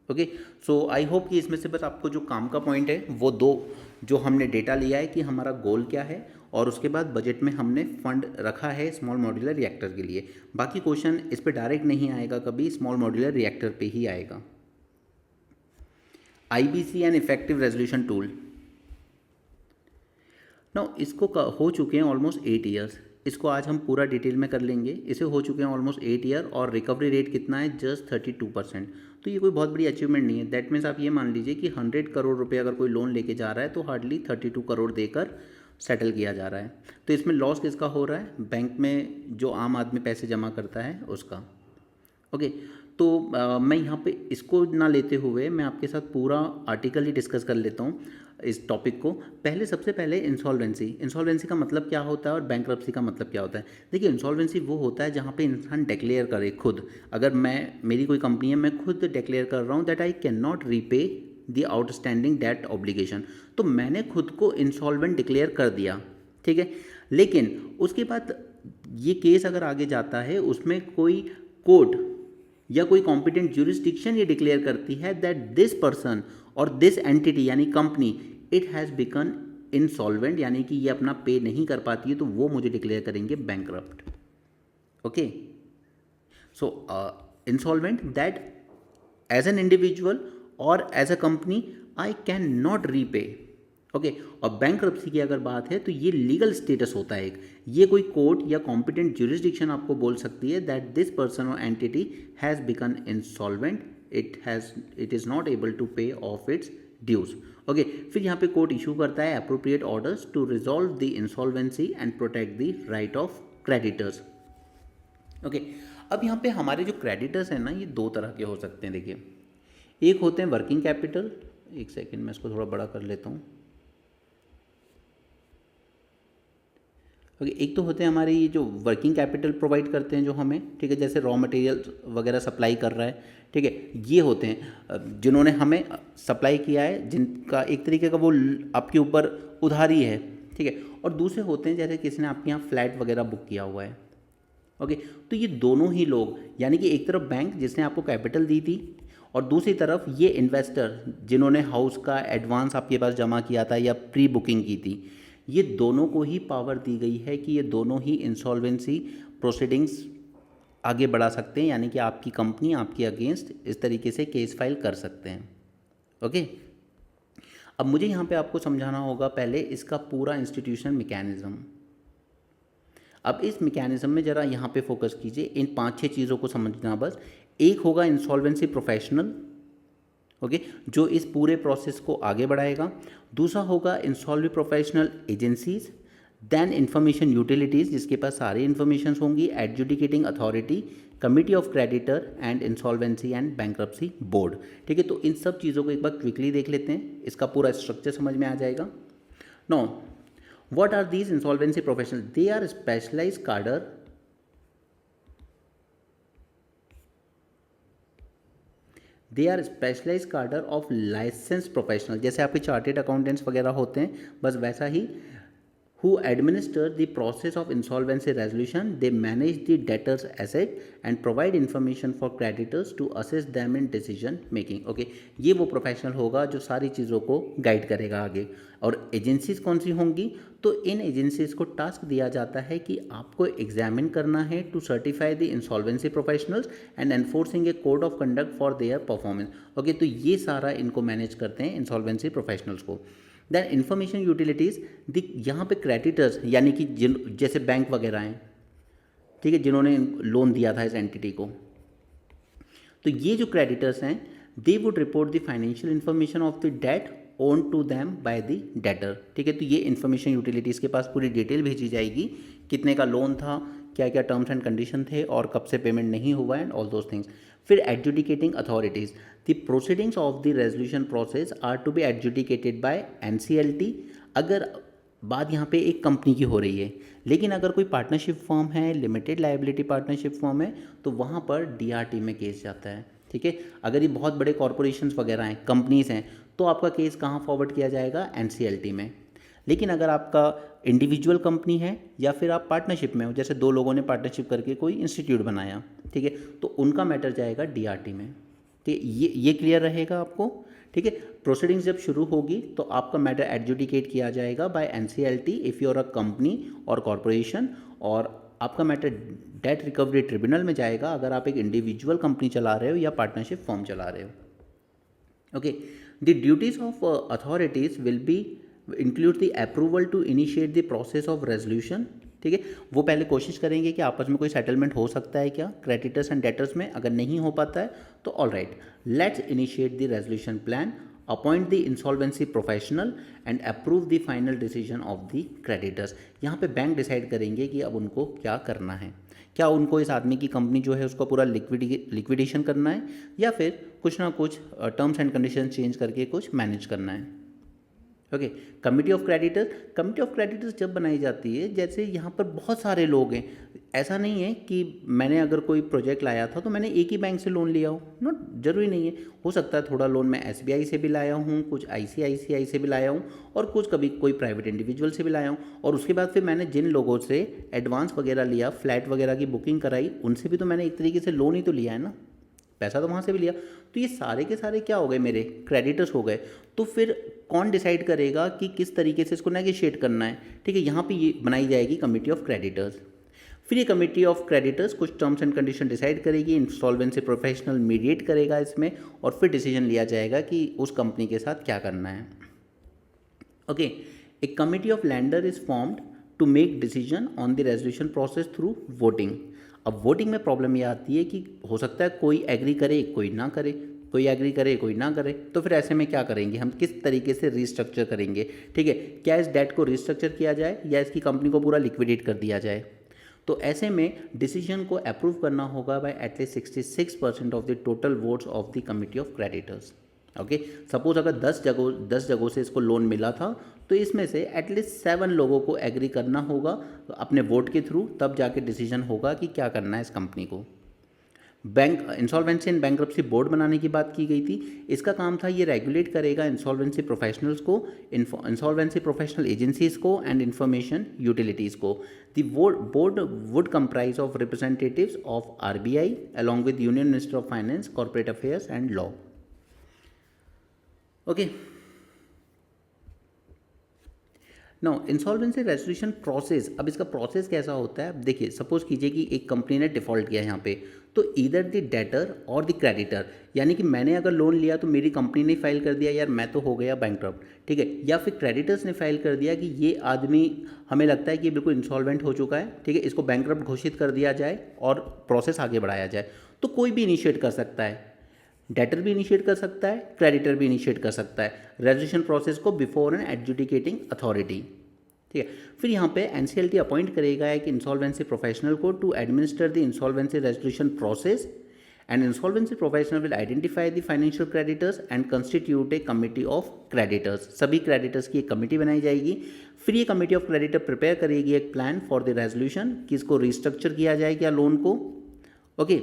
ओके, सो आई होप कि इसमें से बस आपको जो काम का पॉइंट है वो दो जो हमने डेटा लिया है कि हमारा गोल क्या है, और उसके बाद बजट में हमने फंड रखा है स्मॉल मॉड्यूलर रिएक्टर के लिए। बाकी क्वेश्चन इस पे डायरेक्ट नहीं आएगा, कभी स्मॉल मॉड्यूलर रिएक्टर पे ही आएगा। IBC and effective resolution tool, no इसको हो चुके हैं ऑलमोस्ट 8 ईयर्स। इसको आज हम पूरा डिटेल में कर लेंगे। इसे हो चुके हैं ऑलमोस्ट 8 ईयर और रिकवरी रेट कितना है, जस्ट 32%। तो ये कोई बहुत बड़ी अचीवमेंट नहीं है। दैट मीन्स आप ये मान लीजिए कि 100 करोड़ रुपए अगर कोई लोन लेके जा रहा है तो हार्डली 32 करोड़ देकर सेटल किया जा रहा है। तो इसमें लॉस किसका हो रहा है, बैंक में जो आम आदमी पैसे जमा करता है उसका। ओके, तो मैं यहाँ पे इसको ना लेते हुए मैं आपके साथ पूरा आर्टिकल ही डिस्कस कर लेता हूँ इस टॉपिक को। पहले सबसे इंसॉल्वेंसी का मतलब क्या होता है और बैंक्रप्सी का मतलब क्या होता है। देखिए, इंसॉल्वेंसी वो होता है जहाँ पे इंसान डिक्लेयर करे खुद, अगर मेरी कोई कंपनी है, मैं खुद डिक्लेयर कर रहा हूँ that I can not repay the outstanding date obligation, तो मैंने खुद को इंसॉल्वेंट डिक्लेयर कर दिया, ठीक है। लेकिन उसके बाद ये केस अगर आगे जाता है, उसमें कोई कोर्ट या कोई कॉम्पिटेंट ज्यूरिसडिक्शन ये डिक्लेयर करती है दैट दिस पर्सन और दिस एंटिटी यानी company it has become insolvent, यानी कि ये अपना पे नहीं कर पाती है, तो वो मुझे डिक्लेयर करेंगे bankrupt. Okay, so insolvent that as an individual और as a company I can not repay. Okay, और बैंक्रप्सी की अगर बात है तो ये लीगल स्टेटस होता है एक, ये कोई कोर्ट या कॉम्पिटेंट ज्यूरिसडिक्शन आपको बोल सकती है दैट दिस पर्सन और entity has become insolvent, it is not able to pay off its dues. Okay, फिर यहाँ पे कोर्ट इशू करता है appropriate orders to resolve the insolvency and protect the right of creditors. Okay, अब यहाँ पे हमारे जो क्रेडिटर्स हैं ना, ये दो तरह के हो सकते हैं। देखिए, एक होते हैं वर्किंग कैपिटल, एक सेकेंड मैं इसको थोड़ा बड़ा कर लेता हूँ। ओके, एक तो होते हैं हमारे ये जो वर्किंग कैपिटल प्रोवाइड करते हैं जो हमें, ठीक है, जैसे रॉ मटेरियल वगैरह सप्लाई कर रहा है, ठीक है, ये होते हैं जिन्होंने हमें सप्लाई किया है, जिनका एक तरीके का वो आपके ऊपर उधारी है, ठीक है। और दूसरे होते हैं जैसे किसी ने आपके यहाँ फ्लैट वगैरह बुक किया हुआ है। ओके, तो ये दोनों ही लोग, यानी कि एक तरफ बैंक जिसने आपको कैपिटल दी थी और दूसरी तरफ ये इन्वेस्टर जिन्होंने हाउस का एडवांस आपके पास जमा किया था या प्री बुकिंग की थी, ये दोनों को ही पावर दी गई है कि ये दोनों ही इंसॉल्वेंसी प्रोसीडिंग्स आगे बढ़ा सकते हैं, यानी कि आपकी कंपनी आपके अगेंस्ट इस तरीके से केस फाइल कर सकते हैं। ओके, अब मुझे यहाँ पे आपको समझाना होगा पहले इसका पूरा इंस्टीट्यूशनल मैकेनिज्म। अब इस मैकेनिज्म में ज़रा यहाँ पे फोकस कीजिए, इन 5-6 चीज़ों को समझना बस। एक होगा इंसॉल्वेंसी प्रोफेशनल, ओके, जो इस पूरे प्रोसेस को आगे बढ़ाएगा। दूसरा होगा insolvency professional agencies, then information utilities जिसके पास सारी इन्फॉर्मेशन होंगी, adjudicating authority, committee of creditor and insolvency and bankruptcy board, ठीक है। तो इन सब चीज़ों को एक बार क्विकली देख लेते हैं, इसका पूरा स्ट्रक्चर समझ में आ जाएगा। No, what are these insolvency professionals? They are specialized cadre, of licensed professional, जैसे आपके चार्टेड अकाउंटेंट्स वगैरह होते हैं, बस वैसा ही, who administer the process of insolvency resolution. They manage the debtor's asset and provide information for creditors to assist them in decision making. Okay, ये वो professional होगा जो सारी चीज़ों को गाइड करेगा आगे। और एजेंसीज कौन सी होंगी, तो इन एजेंसीज को टास्क दिया जाता है कि आपको एग्जामिन करना है to certify the insolvency professionals and enforcing a code of conduct for their performance. Okay, तो ये सारा इनको मैनेज करते हैं इंसॉल्वेंसी प्रोफेशनल्स को। दैन इन्फॉर्मेशन यूटिलिटीज़, यहाँ पे क्रेडिटर्स यानी कि जैसे बैंक वगैरह हैं, ठीक है, जिन्होंने लोन दिया था इस एंटिटी को। तो ये जो क्रेडिटर्स हैं, they would report the financial information of the debt own to them by the debtor. ठीक है, तो ये इन्फॉर्मेशन यूटिलिटीज़ के पास पूरी डिटेल भेजी जाएगी, कितने का लोन था, क्या क्या टर्म्स एंड कंडीशन थे और कब से पेमेंट नहीं हुआ एंड ऑल दोज थिंग्स। फिर adjudicating authorities, the proceedings of the resolution process are to be adjudicated by NCLT. अगर बात यहाँ पे एक कंपनी की हो रही है, लेकिन अगर कोई पार्टनरशिप फॉर्म है, लिमिटेड लायबिलिटी पार्टनरशिप फॉर्म है, तो वहाँ पर डीआरटी में केस जाता है। ठीक है, अगर ये बहुत बड़े कॉरपोरेशंस वगैरह हैं, कंपनीज हैं, तो आपका केस कहाँ फॉरवर्ड किया जाएगा, एनसीएलटी में। लेकिन अगर आपका इंडिविजुअल कंपनी है या फिर आप पार्टनरशिप में हो, जैसे दो लोगों ने पार्टनरशिप करके कोई इंस्टीट्यूट बनाया, ठीक है, तो उनका मैटर जाएगा डीआरटी में। ठीक है, ये क्लियर रहेगा आपको। ठीक है, प्रोसीडिंग्स जब शुरू होगी तो आपका मैटर एडजुडिकेट किया जाएगा by NCLT if you are a company और कॉरपोरेशन, और आपका मैटर डेट रिकवरी ट्रिब्यूनल में जाएगा अगर आप एक इंडिविजुअल कंपनी चला रहे हो या पार्टनरशिप फॉर्म चला रहे हो। Okay, the duties of authorities will be include the approval to initiate the process of resolution. ठीक है, वो पहले कोशिश करेंगे कि आपस में कोई सेटलमेंट हो सकता है क्या क्रेडिटर्स एंड डेटर्स में। अगर नहीं हो पाता है तो all right, let's initiate the resolution plan, appoint the insolvency professional and approve the final decision of the creditors. यहाँ पे बैंक डिसाइड करेंगे कि अब उनको क्या करना है, क्या उनको इस आदमी की कंपनी जो है उसको पूरा लिक्विडेशन करना है या फिर कुछ ना कुछ टर्म्स एंड कंडीशन चेंज करके कुछ मैनेज करना है। ओके, कमिटी ऑफ क्रेडिटर्स जब बनाई जाती है, जैसे यहाँ पर बहुत सारे लोग हैं, ऐसा नहीं है कि मैंने अगर कोई प्रोजेक्ट लाया था तो मैंने एक ही बैंक से लोन लिया हो, नॉट जरूरी नहीं है। हो सकता है थोड़ा लोन मैं एसबीआई से भी लाया हूँ, कुछ आईसीआईसीआई से भी लाया हूँ और कुछ कभी कोई प्राइवेट इंडिविजुअल से भी लाया हूँ, और उसके बाद फिर मैंने जिन लोगों से एडवांस वगैरह लिया, फ्लैट वगैरह की बुकिंग कराई, उनसे भी तो मैंने एक तरीके से लोन ही तो लिया है ना, पैसा तो वहाँ से भी लिया। तो ये सारे के सारे क्या हो गए, मेरे क्रेडिटर्स हो गए। तो फिर कौन डिसाइड करेगा कि किस तरीके से इसको नेगोशिएट करना है। ठीक है, यहाँ पे ये बनाई जाएगी कमिटी ऑफ क्रेडिटर्स। फिर ये कमिटी ऑफ क्रेडिटर्स कुछ टर्म्स एंड कंडीशन डिसाइड करेगी, इंसॉल्वेंसी प्रोफेशनल मीडिएट करेगा इसमें, और फिर डिसीजन लिया जाएगा कि उस कंपनी के साथ क्या करना है। Okay, a committee of lender is formed to make decision on the resolution process through voting. अब वोटिंग में प्रॉब्लम ये आती है कि हो सकता है कोई एग्री करे कोई ना करे, कोई एग्री करे कोई ना करे, तो फिर ऐसे में क्या करेंगे हम, किस तरीके से रीस्ट्रक्चर करेंगे। ठीक है, क्या इस डेट को रीस्ट्रक्चर किया जाए या इसकी कंपनी को पूरा लिक्विडेट कर दिया जाए। तो ऐसे में डिसीजन को अप्रूव करना होगा bye at least 66% of the total votes of the committee of creditors. Okay, suppose अगर 10 जगहों से इसको लोन मिला था, तो इसमें से एटलीस्ट 7 लोगों को एग्री करना होगा अपने वोट के थ्रू, तब जाके डिसीजन होगा कि क्या करना है इस कंपनी को। Bank insolvency and bankruptcy board बनाने की बात की गई थी। इसका काम था, ये रेगुलेट करेगा इंसॉल्वेंसी प्रोफेशनल्स को, इंसॉल्वेंसी प्रोफेशनल एजेंसीज को एंड इंफॉर्मेशन यूटिलिटीज़ को। The board would comprise of representatives of RBI along with union minister of finance, corporate affairs and law. Okay, no insolvency resolution process. अब इसका process कैसा होता है, देखिए suppose कीजिए कि एक कंपनी ने डिफ़ॉल्ट किया यहाँ पे, तो ईदर द डेटर और द क्रेडिटर, यानी कि मैंने अगर लोन लिया तो मेरी कंपनी ने फाइल कर दिया यार मैं तो हो गया बैंकरप्ट, ठीक है, या फिर क्रेडिटर्स ने फाइल कर दिया कि ये आदमी हमें लगता है कि ये बिल्कुल इंसॉल्वेंट हो चुका है, ठीक है, इसको बैंकरप्ट घोषित कर दिया जाए और प्रोसेस आगे बढ़ाया जाए। तो कोई भी इनिशिएट कर सकता है, डेटर भी इनिशिएट कर सकता है, क्रेडिटर भी इनिशिएट कर सकता है रेजोल्यूशन प्रोसेस को बिफोर एन एडजुडिकेटिंग अथॉरिटी। ठीक है, फिर यहाँ पे एनसीएलटी अपॉइंट करेगा एक इंसॉल्वेंसी प्रोफेशनल को to administer the insolvency resolution process, and insolvency professional will identify the financial creditors and constitute a committee of creditors. सभी क्रेडिटर्स की एक कमिटी बनाई जाएगी। फिर ये कमिटी ऑफ क्रेडिटर प्रिपेयर करेगी एक प्लान फॉर द रेजोल्यूशन कि इसको रिस्ट्रक्चर किया जाए क्या लोन को। Okay,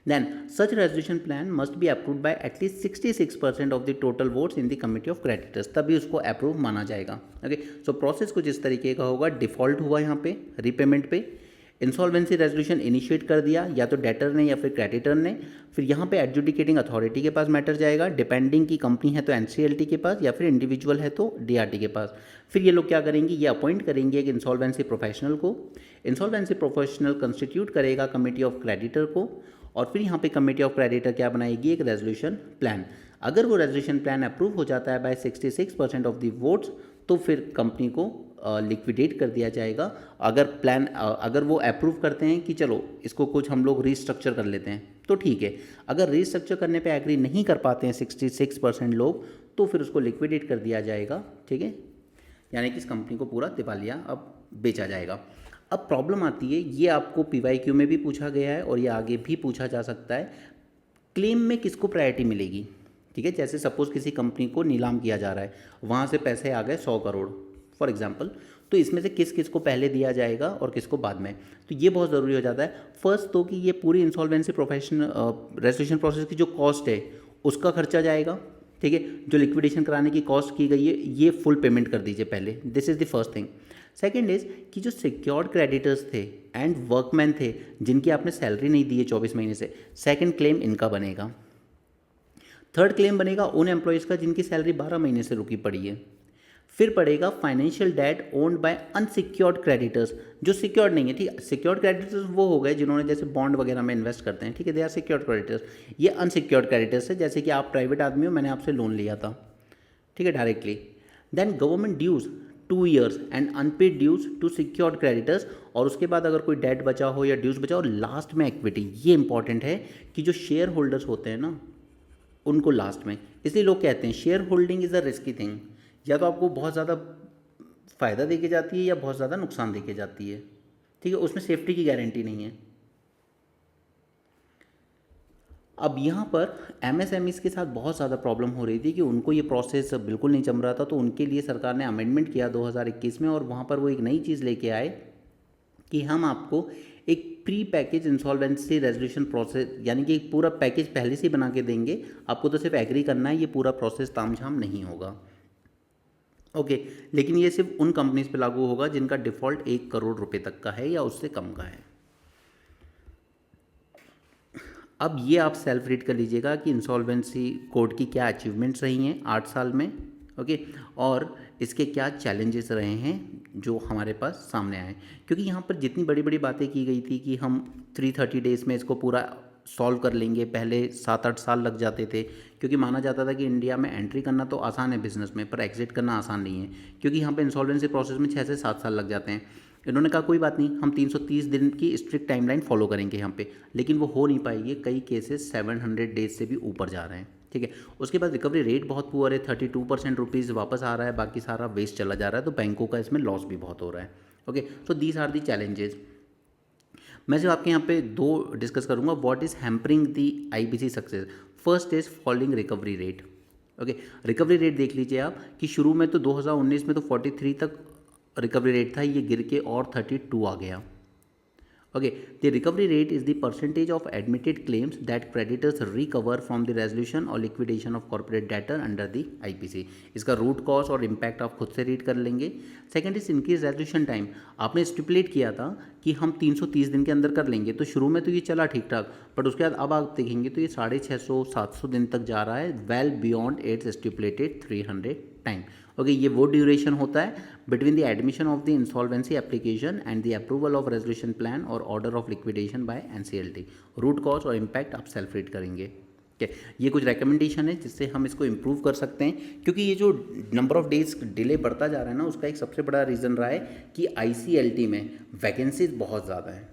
then such resolution plan must be approved by at least 66% of the total votes in the committee of creditors, तभी उसको अप्रूव माना जाएगा। ओके, सो प्रोसेस कुछ इस तरीके का होगा। डिफॉल्ट हुआ यहाँ पे रीपेमेंट पे, इंसॉल्वेंसी रेजोल्यूशन इनिशिएट कर दिया या तो डेटर ने या फिर क्रेडिटर ने, फिर यहाँ पे एडजुडिकेटिंग अथॉरिटी के पास मैटर जाएगा, डिपेंडिंग की कंपनी है तो एनसीएलटी के पास या फिर इंडिविजुअल है तो डीआरटी के पास। फिर ये लोग क्या करेंगे, ये अपॉइंट करेंगे एक इंसॉल्वेंसी प्रोफेशनल को, इंसॉल्वेंसी प्रोफेशनल कंस्टिट्यूट करेगा कमिटी ऑफ क्रेडिटर को, और फिर यहाँ पे कमेटी ऑफ क्रेडिटर क्या बनाएगी, एक रेजोल्यूशन प्लान। अगर वो रेजोल्यूशन प्लान अप्रूव हो जाता है बाय 66% ऑफ द वोट्स, तो फिर कंपनी को लिक्विडेट कर दिया जाएगा। अगर वो अप्रूव करते हैं कि चलो इसको कुछ हम लोग रीस्ट्रक्चर कर लेते हैं तो ठीक है। अगर रीस्ट्रक्चर करने पे एग्री नहीं कर पाते हैं 66% लोग, तो फिर उसको लिक्विडेट कर दिया जाएगा, ठीक है, यानी कि इस कंपनी को पूरा दिवालिया अब बेचा जाएगा। अब प्रॉब्लम आती है, ये आपको PYQ में भी पूछा गया है और ये आगे भी पूछा जा सकता है, क्लेम में किसको प्रायोरिटी मिलेगी, ठीक है। जैसे सपोज़ किसी कंपनी को नीलाम किया जा रहा है, वहाँ से पैसे आ गए 100 करोड़ फॉर एग्जांपल, तो इसमें से किस किस को पहले दिया जाएगा और किसको बाद में, तो ये बहुत ज़रूरी हो जाता है। फर्स्ट तो कि ये पूरी इंसॉल्वेंसी रेजोल्यूशन प्रोसेस की जो कॉस्ट है उसका खर्चा जाएगा, ठीक है। जो लिक्विडेशन कराने की कॉस्ट की गई है ये फुल पेमेंट कर दीजिए पहले, this is the first thing. Second is कि जो सिक्योर्ड क्रेडिटर्स थे एंड वर्कमैन थे जिनकी आपने सैलरी नहीं दी है 24 महीने से, सेकेंड क्लेम इनका बनेगा। थर्ड क्लेम बनेगा उन एम्प्लॉयज़ का जिनकी सैलरी 12 महीने से रुकी पड़ी है। फिर पड़ेगा financial debt owned by unsecured creditors, जो सिक्योर्ड नहीं है, ठीक है। सिक्योर्ड क्रेडिटर्स वो हो गए जिन्होंने जैसे बॉन्ड वगैरह में इन्वेस्ट करते हैं, ठीक है, दे आर सिक्योर्ड क्रेडिटर्स। ये अनसिक्योर्ड क्रेडिटर्स है, जैसे कि आप प्राइवेट आदमी हो, मैंने आपसे लोन लिया था, ठीक है, directly. Then government dues 2 years and unpaid dues to secured creditors, और उसके बाद अगर कोई डेट बचा हो या ड्यूज बचा हो, और लास्ट में इक्विटी। ये इंपॉर्टेंट है कि जो शेयर होल्डर्स होते हैं ना उनको लास्ट में, इसलिए लोग कहते हैं share holding is a risky thing, या तो आपको बहुत ज़्यादा फ़ायदा देके जाती है या बहुत ज़्यादा नुकसान देके जाती है, ठीक है, उसमें सेफ्टी की गारंटी नहीं है। अब यहाँ पर MSMEs के साथ बहुत ज़्यादा प्रॉब्लम हो रही थी कि उनको ये प्रोसेस बिल्कुल नहीं जम रहा था, तो उनके लिए सरकार ने अमेंडमेंट किया 2021 में, और वहाँ पर वो एक नई चीज़ लेके आए कि हम आपको एक pre package insolvency resolution process, यानी कि एक पूरा पैकेज पहले से ही बना के देंगे, आपको तो सिर्फ एग्री करना है, ये पूरा प्रोसेस तामझाम नहीं होगा, ओके। लेकिन ये सिर्फ उन कंपनीज पे लागू होगा जिनका डिफ़ॉल्ट 1 करोड़ रुपए तक का है या उससे कम का है। अब ये आप सेल्फ रीड कर लीजिएगा कि इंसॉल्वेंसी कोड की क्या अचीवमेंट्स रही हैं 8 साल में, ओके, और इसके क्या चैलेंजेस रहे हैं जो हमारे पास सामने आए। क्योंकि यहाँ पर जितनी बड़ी बड़ी बातें की गई थी कि हम 330 डेज़ में इसको पूरा सॉल्व कर लेंगे, पहले 7-8 साल लग जाते थे, क्योंकि माना जाता था कि इंडिया में एंट्री करना तो आसान है बिजनेस में, पर एग्जिट करना आसान नहीं है, क्योंकि यहाँ पे इंसॉल्वेंसी प्रोसेस में 6 से 7 साल लग जाते हैं। इन्होंने कहा कोई बात नहीं, हम 330 दिन की स्ट्रिक्ट टाइमलाइन फॉलो करेंगे यहाँ पे, लेकिन वो हो नहीं पाएगी, कई केसेस 700 डेज से भी ऊपर जा रहे हैं, ठीक है। उसके बाद रिकवरी रेट बहुत पुअर है, 32% रुपीज़ वापस आ रहा है, बाकी सारा वेस्ट चला जा रहा है, तो बैंकों का इसमें लॉस भी बहुत हो रहा है, okay. So these are the challenges. मैं जो आपके यहाँ पे 2 डिस्कस करूँगा, what is hampering the IBC success. First is falling recovery rate, okay. Recovery rate देख लीजिए आप कि शुरू में तो 2019 में तो 43 तक रिकवरी रेट था, ये गिर के और 32 आ गया, okay. The recovery rate is the percentage of admitted claims that creditors recover from the resolution और liquidation of corporate debtor under the IBC। इसका रूट कॉज और इम्पैक्ट आप खुद से रीड कर लेंगे। Second is increase resolution time. आपने stipulate किया था कि हम 330 दिन के अंदर कर लेंगे, तो शुरू में तो ये चला ठीक ठाक, बट उसके बाद अब आप देखेंगे तो ये 650-700 दिन तक जा रहा है, well beyond its stipulated 300 time, okay. ये वो ड्यूरेशन होता है between the admission of the insolvency application and the approval of resolution plan और order of liquidation by NCLT। Root cause और इम्पैक्ट आप सेल्फ रीड करेंगे, ठीक है। ये कुछ रिकमेंडेशन है जिससे हम इसको इम्प्रूव कर सकते हैं, क्योंकि ये जो नंबर ऑफ डेज डिले बढ़ता जा रहा है ना, उसका एक सबसे बड़ा रीज़न रहा है कि ICLT में वैकेंसीज बहुत ज़्यादा है,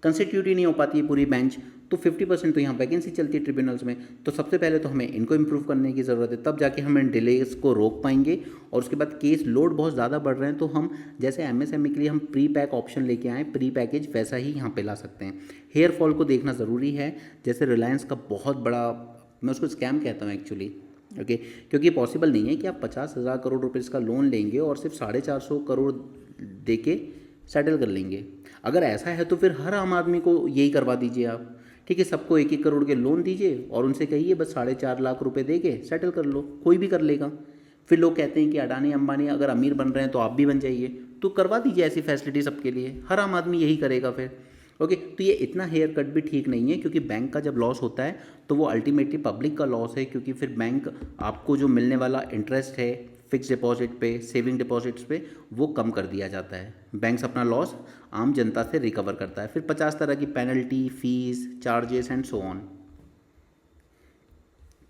कंस्टिट्यूट ही नहीं हो पाती है पूरी बेंच, तो 50% तो यहाँ वैकेंसी चलती है ट्रिब्यूनल्स में। तो सबसे पहले तो हमें इनको इम्प्रूव करने की ज़रूरत है, तब जाके हम इन डिलेस को रोक पाएंगे। और उसके बाद केस लोड बहुत ज़्यादा बढ़ रहे हैं, तो हम जैसे MSME के लिए हम प्री पैक ऑप्शन लेके आएँ, प्री पैकेज वैसा ही यहाँ पे ला सकते हैं। हेयर फॉल को देखना ज़रूरी है, जैसे रिलायंस का बहुत बड़ा, मैं उसको स्कैम कहता हूँ एक्चुअली, ओके, क्योंकि पॉसिबल नहीं है कि आप 50,000 करोड़ रुपये का लोन लेंगे और सिर्फ 450 करोड़ दे के सेटल कर लेंगे। अगर ऐसा है तो फिर हर आम आदमी को यही करवा दीजिए आप, ठीक है, सबको 1-1 करोड़ के लोन दीजिए और उनसे कहिए बस 4.5 लाख रुपए दे के सेटल कर लो, कोई भी कर लेगा। फिर लोग कहते हैं कि अडानी अंबानी अगर अमीर बन रहे हैं तो आप भी बन जाइए, तो करवा दीजिए ऐसी फैसिलिटी सबके लिए, हर आम आदमी यही करेगा फिर, ओके। तो ये इतना हेयर कट भी ठीक नहीं है, क्योंकि बैंक का जब लॉस होता है तो वो अल्टीमेटली पब्लिक का लॉस है, क्योंकि फिर बैंक आपको जो मिलने वाला इंटरेस्ट है फिक्स डिपॉजिट पे, सेविंग डिपॉजिट्स पे, वो कम कर दिया जाता है। बैंक्स अपना लॉस आम जनता से रिकवर करता है, फिर 50 तरह की penalty, fees, charges and so on,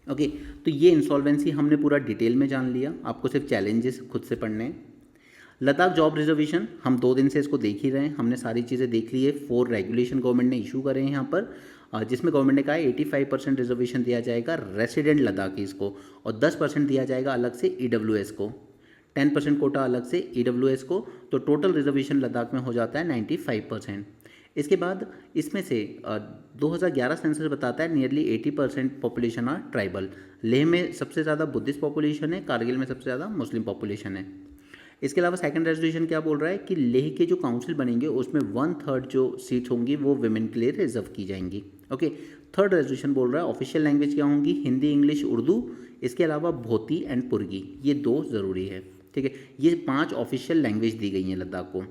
okay. तो ये इंसॉल्वेंसी हमने पूरा डिटेल में जान लिया, आपको सिर्फ चैलेंजेस खुद से पढ़ने हैं। लद्दाख जॉब रिजर्वेशन हम 2 दिन से इसको देख ही रहे हैं, हमने सारी चीज़ें देख ली है। 4 रेगुलेशन गवर्नमेंट ने इशू करे हैं यहाँ पर, जिसमें गवर्नमेंट ने कहा है 85% रिजर्वेशन दिया जाएगा रेसिडेंट लद्दाखीज को, और 10% दिया जाएगा अलग से EWS को, 10% कोटा अलग से EWS को, तो टोटल रिजर्वेशन लद्दाख में हो जाता है 95%। इसके बाद इसमें से 2011 सेंसस बताता है nearly 80% population are tribal. Leh में सबसे ज़्यादा बुद्धिस्ट पॉपुलेशन है, कारगिल में सबसे ज़्यादा मुस्लिम पॉपुलेशन है। इसके अलावा सेकंड रेजोल्यूशन क्या बोल रहा है कि लेह के जो काउंसिल बनेंगे उसमें 1/3 जो सीट होंगी वो विमेन के लिए रिजर्व की जाएंगी। ओके, थर्ड रेजोल्यूशन बोल रहा है ऑफिशियल लैंग्वेज क्या होंगी, हिंदी, इंग्लिश, उर्दू, इसके अलावा भोती एंड पुर्गी, ये 2 ज़रूरी है। ठीक है, ये 5 ऑफिशियल लैंग्वेज दी गई हैं लद्दाख को।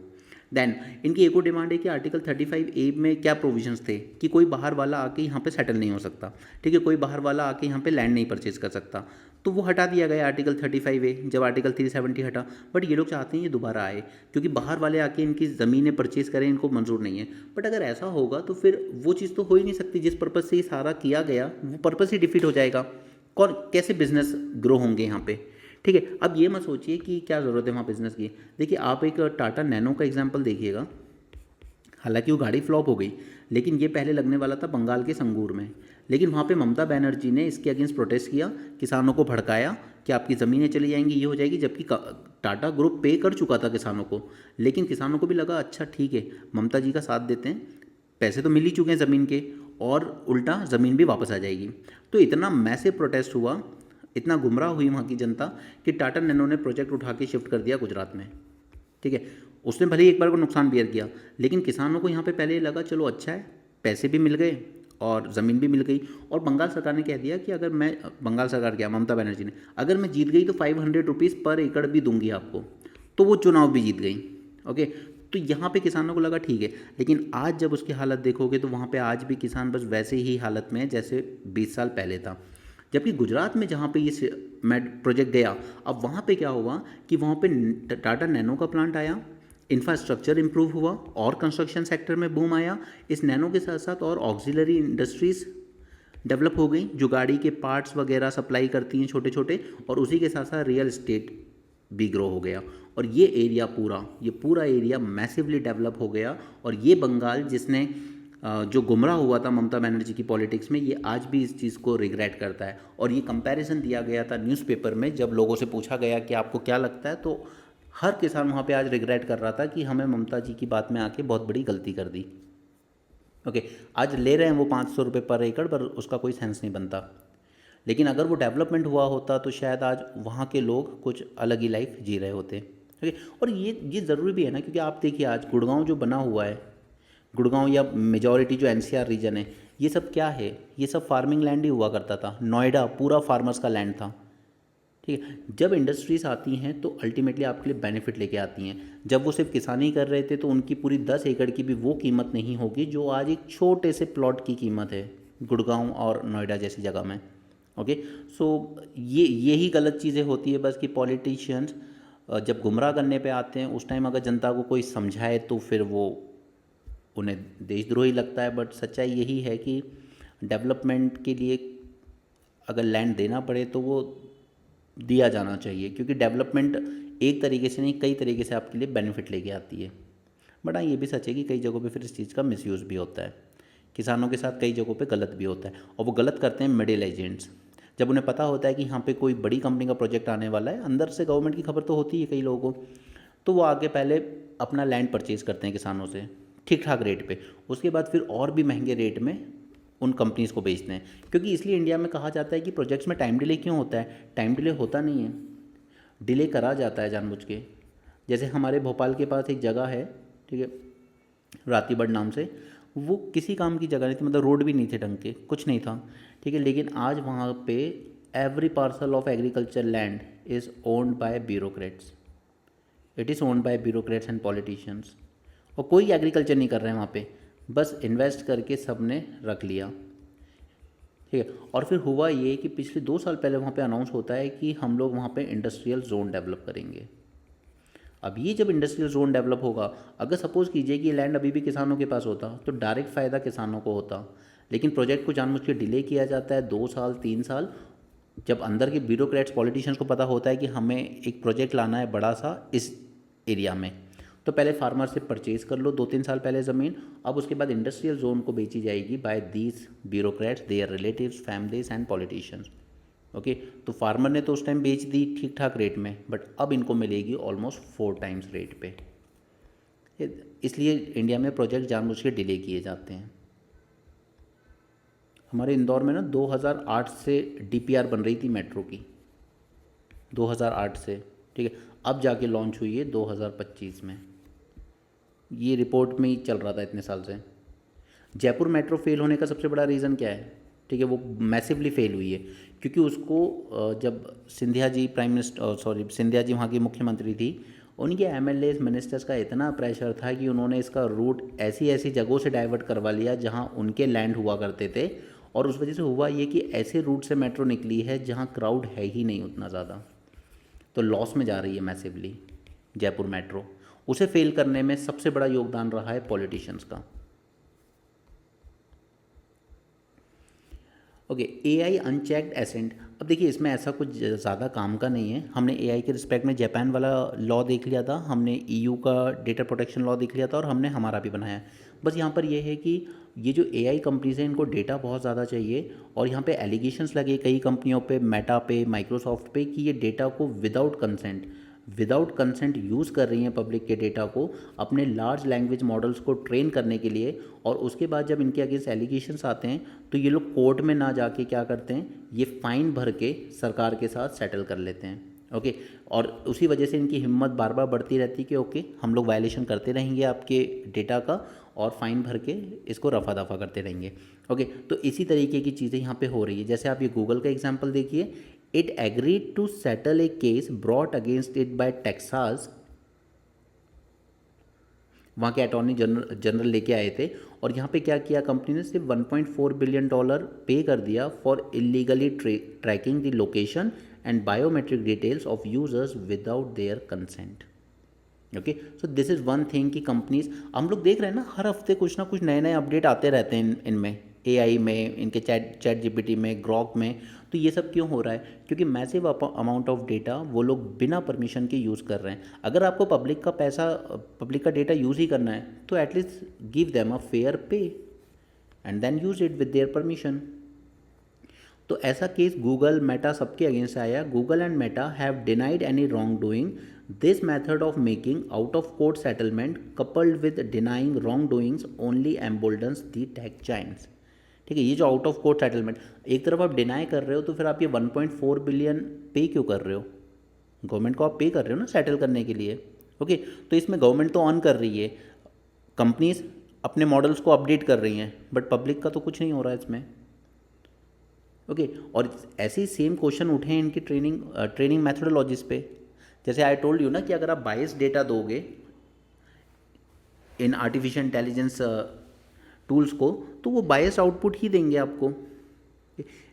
देन इनकी एक और डिमांड है कि आर्टिकल 35A में क्या प्रोविजंस थे कि कोई बाहर वाला आके यहाँ पे सेटल नहीं हो सकता। ठीक है, कोई बाहर वाला आके यहाँ पे लैंड नहीं परचेज कर सकता, तो वो हटा दिया गया आर्टिकल 35A जब आर्टिकल 370 हटा। बट ये लोग चाहते हैं ये दोबारा आए, क्योंकि बाहर वाले आके इनकी ज़मीनें परचेज करें, इनको मंजूर नहीं है। बट अगर ऐसा होगा तो फिर वो चीज़ तो हो ही नहीं सकती जिस पर्पज़ से ये सारा किया गया, वो पर्पज़ ही डिफीट हो जाएगा। कौन कैसे बिजनेस ग्रो होंगे यहाँ पे। ठीक है, अब ये मत सोचिए कि क्या ज़रूरत है वहाँ बिज़नेस की। देखिए, आप एक टाटा नैनो का एग्जांपल देखिएगा, हालांकि वो गाड़ी फ्लॉप हो गई, लेकिन ये पहले लगने वाला था बंगाल के संगूर में, लेकिन वहाँ पे ममता बनर्जी ने इसके अगेंस्ट प्रोटेस्ट किया, किसानों को भड़काया कि आपकी ज़मीनें चली जाएंगी, ये हो जाएगी, जबकि टाटा ग्रुप पे कर चुका था किसानों को। लेकिन किसानों को भी लगा अच्छा ठीक है, ममता जी का साथ देते हैं, पैसे तो मिल ही चुके हैं ज़मीन के, और उल्टा ज़मीन भी वापस आ जाएगी। तो इतना मैसिव प्रोटेस्ट हुआ, इतना गुमराह हुई वहाँ की जनता कि टाटा नैनो ने प्रोजेक्ट उठा के शिफ्ट कर दिया गुजरात में। ठीक है, उसने भले ही एक बार को नुकसान बियर किया, लेकिन किसानों को यहाँ पे पहले लगा चलो अच्छा है, पैसे भी मिल गए और ज़मीन भी मिल गई। और बंगाल सरकार ने कह दिया कि अगर मैं, बंगाल सरकार क्या, ममता बनर्जी ने, अगर मैं जीत गई तो 500 रुपीज़ पर एकड़ भी दूंगी आपको, तो वो चुनाव भी जीत गई। ओके, तो यहाँ पे किसानों को लगा ठीक है। लेकिन आज जब उसकी हालत देखोगे तो वहाँ पे आज भी किसान बस वैसे ही हालत में है जैसे 20 साल पहले था। जबकि गुजरात में जहाँ पे ये प्रोजेक्ट गया, अब वहाँ पे क्या हुआ कि वहाँ पे टाटा नैनो का प्लांट आया, इंफ्रास्ट्रक्चर इंप्रूव हुआ और कंस्ट्रक्शन सेक्टर में बूम आया। इस नैनो के साथ साथ और ऑक्सिलरी इंडस्ट्रीज़ डेवलप हो गई जो गाड़ी के पार्ट्स वगैरह सप्लाई करती हैं छोटे छोटे, और उसी के साथ साथ रियल एस्टेट भी ग्रो हो गया। और ये एरिया ये पूरा एरिया मैसिवली डेवलप हो गया। और ये बंगाल जिसने जो गुमराह हुआ था ममता बनर्जी की पॉलिटिक्स में, ये आज भी इस चीज़ को रिग्रेट करता है। और ये कंपैरिजन दिया गया था न्यूज़पेपर में, जब लोगों से पूछा गया कि आपको क्या लगता है, तो हर किसान वहाँ पे आज रिग्रेट कर रहा था कि हमें ममता जी की बात में आके बहुत बड़ी गलती कर दी। ओके, आज ले रहे हैं वो 500 रुपये पर एकड़, पर उसका कोई सेंस नहीं बनता। लेकिन अगर वो डेवलपमेंट हुआ होता तो शायद आज वहाँ के लोग कुछ अलग ही लाइफ जी रहे होते। ओके, और ये ज़रूरी भी है ना, क्योंकि आप देखिए आज गुड़गांव जो बना हुआ है, गुड़गांव या मेजॉरिटी जो NCR रीजन है, ये सब क्या है, ये सब फार्मिंग लैंड ही हुआ करता था। नोएडा पूरा फार्मर्स का लैंड था। ठीक है, जब इंडस्ट्रीज़ आती हैं तो अल्टीमेटली आपके लिए बेनिफिट लेके आती हैं। जब वो सिर्फ किसानी कर रहे थे तो उनकी पूरी 10 एकड़ की भी वो कीमत नहीं होगी जो आज एक छोटे से प्लॉट की कीमत है गुड़गांव और नोएडा जैसी जगह में। ओके, सो यही गलत चीज़ें होती है बस, कि पॉलिटिशियंस जब गुमराह करने पे आते हैं उस टाइम अगर जनता को कोई समझाए तो फिर वो उन्हें देशद्रोही लगता है। बट सच्चाई यही है कि डेवलपमेंट के लिए अगर लैंड देना पड़े तो वो दिया जाना चाहिए, क्योंकि डेवलपमेंट एक तरीके से नहीं कई तरीके से आपके लिए बेनिफिट लेके आती है। बट हाँ, ये भी सच है कि कई जगहों पे फिर इस चीज़ का मिसयूज़ भी होता है, किसानों के साथ कई जगहों पे गलत भी होता है। और वो गलत करते हैं मिडिल एजेंट्स। जब उन्हें पता होता है कि यहाँ पे कोई बड़ी कंपनी का प्रोजेक्ट आने वाला है, अंदर से गवर्नमेंट की खबर तो होती है कई लोगों को, तो वो आगे पहले अपना लैंड परचेज़ करते हैं किसानों से ठीक ठाक रेट पे, उसके बाद फिर और भी महंगे रेट में उन कंपनीज़ को बेचते हैं। क्योंकि इसलिए इंडिया में कहा जाता है कि प्रोजेक्ट्स में टाइम डिले क्यों होता है। टाइम डिले होता नहीं है, डिले करा जाता है जानबूझ के। जैसे हमारे भोपाल के पास एक जगह है, ठीक है, रातीबड़ नाम से, वो किसी काम की जगह नहीं थी, मतलब रोड भी नहीं थे ढंग के, कुछ नहीं था। ठीक है, लेकिन आज वहाँ पे every parcel of agriculture land is owned by bureaucrats. It is owned by bureaucrats and politicians. और कोई एग्रीकल्चर नहीं कर रहे हैं वहाँ पे, बस इन्वेस्ट करके सब ने रख लिया। ठीक है, और फिर हुआ ये कि पिछले 2 साल पहले वहाँ पे अनाउंस होता है कि हम लोग वहाँ पे इंडस्ट्रियल जोन डेवलप करेंगे। अब ये जब इंडस्ट्रियल जोन डेवलप होगा, अगर सपोज़ कीजिए कि ये लैंड अभी भी किसानों के पास होता तो डायरेक्ट फ़ायदा किसानों को होता। लेकिन प्रोजेक्ट को जानबूझ के डिले किया जाता है 2 साल 3 साल। जब अंदर के ब्यूरोक्रेट्स पॉलिटिशियंस को पता होता है कि हमें एक प्रोजेक्ट लाना है बड़ा सा इस एरिया में। तो पहले फार्मर से परचेज कर लो 2-3 साल पहले ज़मीन, अब उसके बाद इंडस्ट्रियल जोन को बेची जाएगी by these bureaucrats, their relatives, families and politicians. Okay, तो फार्मर ने तो उस टाइम बेच दी ठीक ठाक रेट में, बट अब इनको मिलेगी ऑलमोस्ट 4 टाइम्स रेट पे। इसलिए इंडिया में प्रोजेक्ट जानबूझ के डिले किए जाते हैं। हमारे इंदौर में ना 2008 से डीपीआर बन रही थी मेट्रो की, 2008 से, ठीक है, अब जाके लॉन्च हुई है 2025 में। ये रिपोर्ट में ही चल रहा था इतने साल से। जयपुर मेट्रो फेल होने का सबसे बड़ा रीज़न क्या है? ठीक है, वो मैसिवली फेल हुई है क्योंकि उसको जब सिंधिया जी सिंधिया जी वहाँ की मुख्यमंत्री थी, उनके एमएलए मिनिस्टर्स का इतना प्रेशर था कि उन्होंने इसका रूट ऐसी ऐसी जगहों से डाइवर्ट करवा लिया जहाँ उनके लैंड हुआ करते थे, और उस वजह से हुआ ये कि ऐसे रूट से मेट्रो निकली है जहाँ क्राउड है ही नहीं उतना ज़्यादा, तो लॉस में जा रही है मैसिवली जयपुर मेट्रो। उसे फेल करने में सबसे बड़ा योगदान रहा है पॉलिटिशियंस का। Okay, AI unchecked ascent. अब देखिए इसमें ऐसा कुछ ज़्यादा काम का नहीं है। हमने एआई के रिस्पेक्ट में जापान वाला लॉ देख लिया था, हमने ईयू का डेटा प्रोटेक्शन लॉ देख लिया था, और हमने हमारा भी बनाया। बस यहाँ पर ये है कि ये जो एआई कंपनीज हैं इनको डेटा बहुत ज़्यादा चाहिए, और यहाँ पे एलिगेशंस लगे कई कंपनियों पे, मेटा पे, माइक्रोसॉफ्ट पे, कि ये डेटा को विदाउट कंसेंट यूज़ कर रही हैं पब्लिक के डेटा को अपने लार्ज लैंग्वेज मॉडल्स को ट्रेन करने के लिए। और उसके बाद जब इनके अगेंस्ट एलिगेशंस आते हैं तो ये लोग कोर्ट में ना जाके क्या करते हैं, ये फ़ाइन भर के सरकार के साथ सेटल कर लेते हैं। ओके, और उसी वजह से इनकी हिम्मत बार बार बढ़ती रहती है कि ओके हम लोग वायलेशन करते रहेंगे आपके डेटा का, और फ़ाइन भर के इसको रफा दफा करते रहेंगे। ओके, तो इसी तरीके की चीज़ें यहाँ पे हो रही है। जैसे आप ये गूगल का एग्जांपल देखिए, it agreed to settle a case brought against it by Texas. वहाँ के अटॉर्नी जनरल लेके आए थे, और यहाँ पे क्या किया कंपनी ने, सिर्फ $1.4 बिलियन पे कर दिया for illegally tracking the location and biometric details of users without their consent. Okay, so this is one thing कि कंपनीज, हम लोग देख रहे हैं ना हर हफ्ते कुछ ना कुछ नए नए अपडेट आते रहते हैं इनमें, एआई में, इनके चैट जीपीटी में, ग्रॉक में। तो ये सब क्यों हो रहा है? क्योंकि मैसिव अमाउंट ऑफ डेटा वो लोग बिना परमिशन के यूज़ कर रहे हैं। अगर आपको पब्लिक का डेटा यूज़ ही करना है तो at least give them a fair pay and then use it with their permission. तो ऐसा केस गूगल, मेटा सबके अगेंस्ट आया। Google and Meta have denied any wrongdoing. This method of making out of court settlement coupled with denying wrongdoings only emboldens the tech giants. ठीक है, ये जो out of court settlement, एक तरफ आप deny कर रहे हो तो फिर आप ये 1.4 बिलियन पे क्यों कर रहे हो? गवर्नमेंट को आप पे कर रहे हो ना सेटल करने के लिए। ओके, तो इसमें गवर्नमेंट तो ऑन कर रही है, कंपनीज अपने मॉडल्स को अपडेट कर रही हैं, बट पब्लिक का तो कुछ नहीं हो रहा है इसमें। ओके, और ऐसे ही सेम क्वेश्चन उठे हैं इनकी ट्रेनिंग मैथडोलॉजीज पे। जैसे आई टोल्ड यू ना कि अगर आप बायस डेटा दोगे इन आर्टिफिशियल इंटेलिजेंस टूल्स को, तो वो बायस आउटपुट ही देंगे आपको।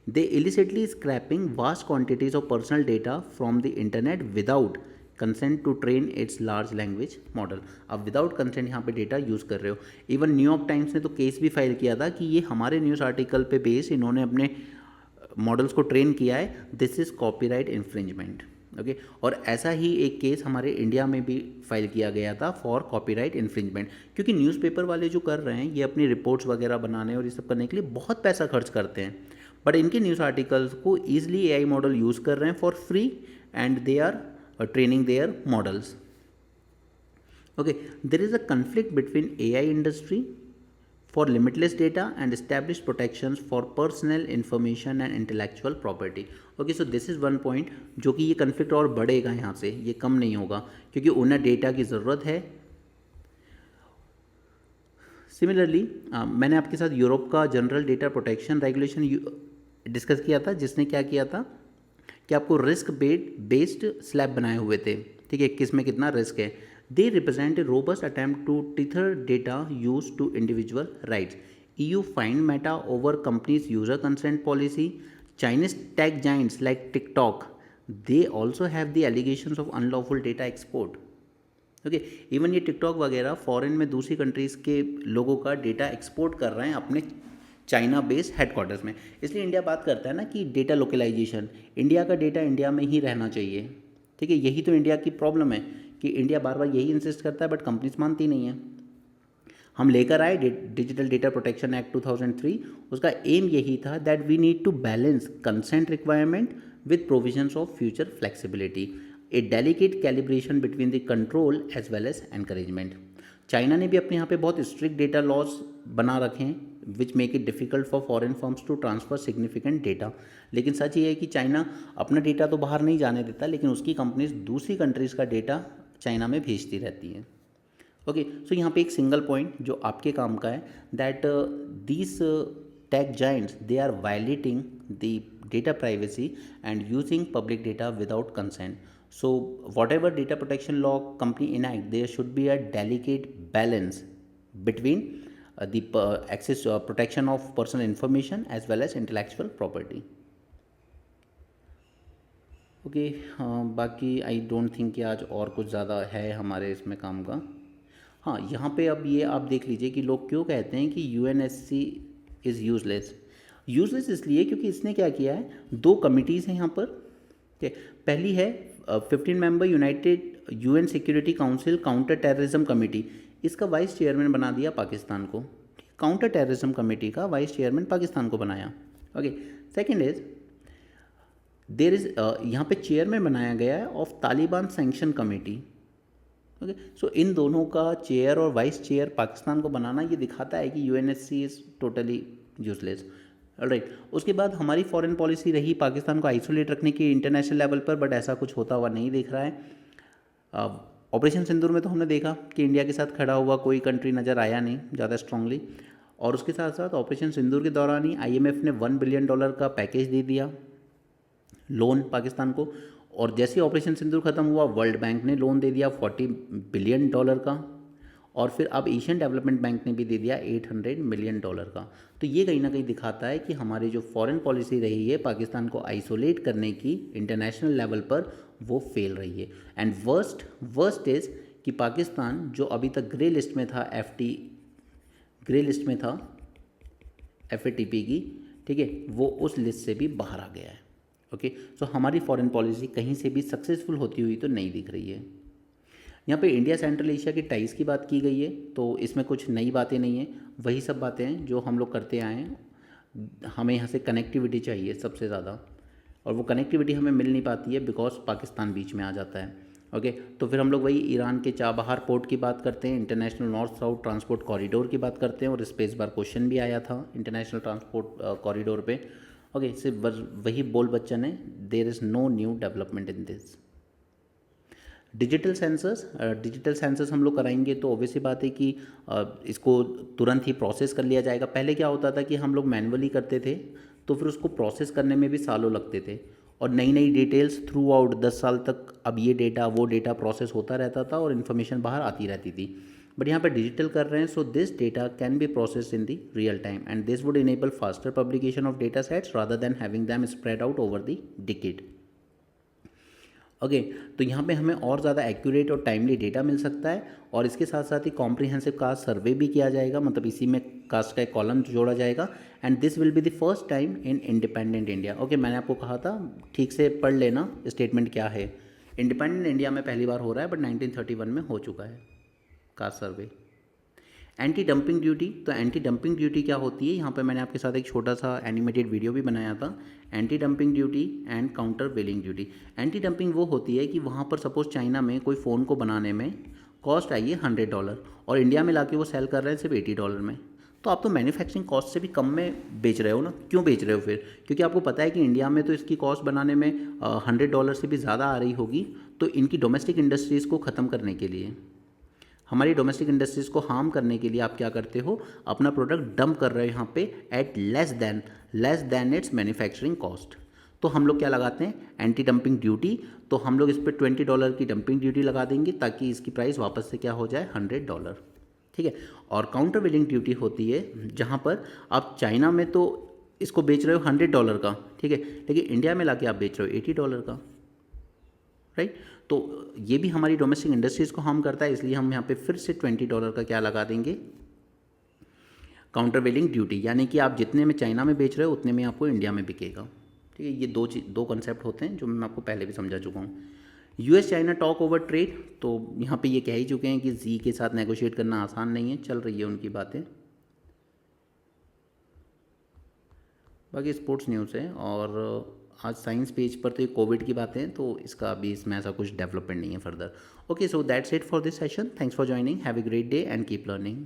They illicitly scraping vast quantities of personal data from the internet without consent to train its large language model. आप विदाउट कंसेंट यहाँ पे डेटा यूज़ कर रहे हो। इवन न्यूयॉर्क टाइम्स ने तो केस भी फाइल किया था कि ये हमारे न्यूज़ आर्टिकल पे बेस इन्होंने अपने मॉडल्स को ट्रेन किया है, this is copyright infringement. Okay, और ऐसा ही एक केस हमारे इंडिया में भी फाइल किया गया था फॉर कॉपीराइट इन्फ्रिंजमेंट, क्योंकि न्यूज़पेपर वाले जो कर रहे हैं ये अपनी रिपोर्ट्स वगैरह बनाने और ये सब करने के लिए बहुत पैसा खर्च करते हैं, बट इनके न्यूज़ आर्टिकल्स को ईजिली एआई मॉडल यूज़ कर रहे हैं for free and they are training their models. Okay, there is a conflict between AI industry for limitless data and established protections for personal information and intellectual property. Okay, so this is one point जो कि ये conflict और बढ़ेगा यहाँ से, ये कम नहीं होगा क्योंकि उन्हें डेटा की ज़रूरत है। सिमिलरली मैंने आपके साथ यूरोप का general data protection regulation discuss किया था, जिसने क्या किया था कि आपको रिस्क बेस्ड स्लैब बनाए हुए थे। ठीक है, किस में कितना रिस्क है। They represent a robust attempt to tether data used to individual rights. EU fined Meta over company's user consent policy. Chinese tech giants like TikTok, they also have the allegations of unlawful data export. Okay, even ये TikTok वगैरह foreign में दूसरी countries के लोगों का data export कर रहे हैं अपने चाइना बेस्ड हेडक्वार्टर्स में। इसलिए इंडिया बात करता है ना कि डेटा लोकलाइजेशन, इंडिया का डेटा इंडिया में ही रहना चाहिए। ठीक है, यही तो इंडिया की प्रॉब्लम है कि इंडिया बार बार यही इंसिस्ट करता है बट कंपनीज मानती नहीं है। हम लेकर आए डिजिटल डेटा प्रोटेक्शन एक्ट 2003। उसका एम यही था that we need to balance consent requirement with provisions of future flexibility, a delicate calibration between the control as well as encouragement. China ने भी अपने यहाँ पे बहुत स्ट्रिक्ट डेटा लॉज बना रखे हैं which make it difficult for foreign firms to transfer significant data. लेकिन सच ये है कि चाइना अपना डेटा तो बाहर नहीं जाने देता, लेकिन उसकी कंपनीज दूसरी कंट्रीज़ का डेटा चाइना में भेजती रहती हैं। ओके, सो यहाँ पे एक सिंगल पॉइंट जो आपके काम का है that these tech giants they are violating the data privacy and using public data without consent. So whatever data protection law company enact, there should be a delicate balance between the access protection of personal information as well as intellectual property. Okay, बाकी I don't think कि आज और कुछ ज़्यादा है हमारे इसमें काम का. हाँ, यहाँ पे अब ये आप देख लीजिए कि लोग क्यों कहते हैं कि यूएनएससी इज़ यूजलेस. यूजलेस इसलिए क्योंकि इसने क्या किया है, दो कमिटीज़ हैं यहाँ पर. पहली है 15 member united UN security council counter terrorism committee. इसका वाइस चेयरमैन बना दिया पाकिस्तान को. काउंटर टेररिज्म कमेटी का वाइस चेयरमैन पाकिस्तान को बनाया. Okay, second is there is यहाँ पे चेयरमैन बनाया गया है of Taliban sanction committee. Okay, so इन दोनों का चेयर और वाइस चेयर पाकिस्तान को बनाना ये दिखाता है कि UNSC is totally useless. Right, उसके बाद हमारी फॉरेन पॉलिसी रही पाकिस्तान को आइसोलेट रखने की इंटरनेशनल लेवल पर, बट ऐसा कुछ होता हुआ नहीं दिख रहा है. ऑपरेशन सिंदूर में तो हमने देखा कि इंडिया के साथ खड़ा हुआ कोई कंट्री नज़र आया नहीं ज़्यादा स्ट्रांगली. और उसके साथ साथ ऑपरेशन सिंदूर के दौरान ही आईएमएफ ने $1 बिलियन का पैकेज दे दिया लोन पाकिस्तान को. और जैसे ही ऑपरेशन सिंदूर ख़त्म हुआ, वर्ल्ड बैंक ने लोन दे दिया $40 बिलियन का. और फिर अब एशियन डेवलपमेंट बैंक ने भी दे दिया $800 मिलियन का. तो ये कहीं ना कहीं दिखाता है कि हमारी जो फॉरेन पॉलिसी रही है पाकिस्तान को आइसोलेट करने की इंटरनेशनल लेवल पर, वो फेल रही है. एंड वर्स्ट इज़ कि पाकिस्तान जो अभी तक ग्रे लिस्ट में था, ग्रे लिस्ट में था FATP की, ठीक है, वो उस लिस्ट से भी बाहर आ गया है. ओके, सो हमारी फॉरेन पॉलिसी कहीं से भी सक्सेसफुल होती हुई तो नहीं दिख रही है. यहाँ पे इंडिया सेंट्रल एशिया की टाइज़ की बात की गई है, तो इसमें कुछ नई बातें नहीं हैं, वही सब बातें हैं जो हम लोग करते आए हैं. हमें यहाँ से कनेक्टिविटी चाहिए सबसे ज़्यादा, और वो कनेक्टिविटी हमें मिल नहीं पाती है बिकॉज पाकिस्तान बीच में आ जाता है. ओके, तो फिर हम लोग वही ईरान के चाबहार पोर्ट की बात करते हैं, international north south transport corridor की बात करते हैं, और इस पर इस बार क्वेश्चन भी आया था इंटरनेशनल ट्रांसपोर्ट कॉरिडोर पे. ओके, सिर्फ वही बोल बच्चन है, there is no new development in this. Digital sensors हम लोग कराएंगे तो ऑब्वियसली बात है कि इसको तुरंत ही प्रोसेस कर लिया जाएगा. पहले क्या होता था कि हम लोग मैनुअली करते थे, तो फिर उसको प्रोसेस करने में भी सालों लगते थे, और नई नई डिटेल्स थ्रू आउट 10 साल तक अब ये डेटा वो डेटा प्रोसेस होता रहता था और इन्फॉर्मेशन बाहर आती रहती थी. बट यहाँ पर डिजिटल कर रहे हैं, so this data can be process in the real time, and this would enable faster publication of data sets rather than having them spread out over the decade. Okay, तो यहाँ पे हमें और ज़्यादा एक्यूरेट और टाइमली डेटा मिल सकता है, और इसके साथ साथ ही कॉम्प्रिहेंसिव कास्ट सर्वे भी किया जाएगा, मतलब इसी में कास्ट का एक कॉलम जोड़ा जाएगा. And this will be the first time in independent India. Okay, मैंने आपको कहा था ठीक से पढ़ लेना स्टेटमेंट क्या है. इंडिपेंडेंट इंडिया में पहली बार हो रहा है, बट 1931 में हो चुका है कास्ट सर्वे. एंटी डंपिंग ड्यूटी, तो एंटी डंपिंग ड्यूटी क्या होती है, यहाँ पे मैंने आपके साथ एक छोटा सा एनिमेटेड वीडियो भी बनाया था. Anti dumping duty and countervailing duty. Anti dumping वो होती है कि वहाँ पर सपोज चाइना में कोई फ़ोन को बनाने में कॉस्ट आई है $100, और इंडिया में लाके वो सेल कर रहे हैं सिर्फ $80 में. तो आप तो मैन्युफैक्चरिंग कॉस्ट से भी कम में बेच रहे हो ना. क्यों बेच रहे हो फिर? क्योंकि आपको पता है कि इंडिया में तो इसकी कॉस्ट बनाने में $100 से भी ज़्यादा आ रही होगी. तो इनकी डोमेस्टिक इंडस्ट्रीज़ को ख़त्म करने के लिए, हमारी डोमेस्टिक इंडस्ट्रीज़ को हार्म करने के लिए आप क्या करते हो, अपना प्रोडक्ट डंप कर रहे हो यहाँ पे at less than its manufacturing cost. तो हम लोग क्या लगाते हैं, एंटी डंपिंग ड्यूटी. तो हम लोग इस पर $20 की डंपिंग ड्यूटी लगा देंगे ताकि इसकी प्राइस वापस से क्या हो जाए, $100. ठीक है. और काउंटर वेलिंग ड्यूटी होती है जहाँ पर आप चाइना में तो इसको बेच रहे हो $100 का, ठीक है, लेकिन इंडिया में लाके आप बेच रहे हो $80 का. राइट, तो ये भी हमारी डोमेस्टिक इंडस्ट्रीज़ को हार्म करता है, इसलिए हम यहाँ पे फिर से $20 का क्या लगा देंगे, काउंटर वेलिंग ड्यूटी. यानी कि आप जितने में चाइना में बेच रहे हो उतने में आपको इंडिया में बिकेगा. ठीक है, ये दो कंसेप्ट होते हैं जो मैं आपको पहले भी समझा चुका हूँ. US China talk over trade, तो यहाँ पे ये कह ही चुके हैं कि जी के साथ नेगोशिएट करना आसान नहीं है, चल रही है उनकी बातें। बाकी स्पोर्ट्स न्यूज़ है, और आज साइंस पेज पर तो ये कोविड की बातें हैं, तो इसका अभी इसमें ऐसा कुछ डेवलपमेंट नहीं है further. Okay, so that's it for this session. Thanks for joining, have a great day and keep learning.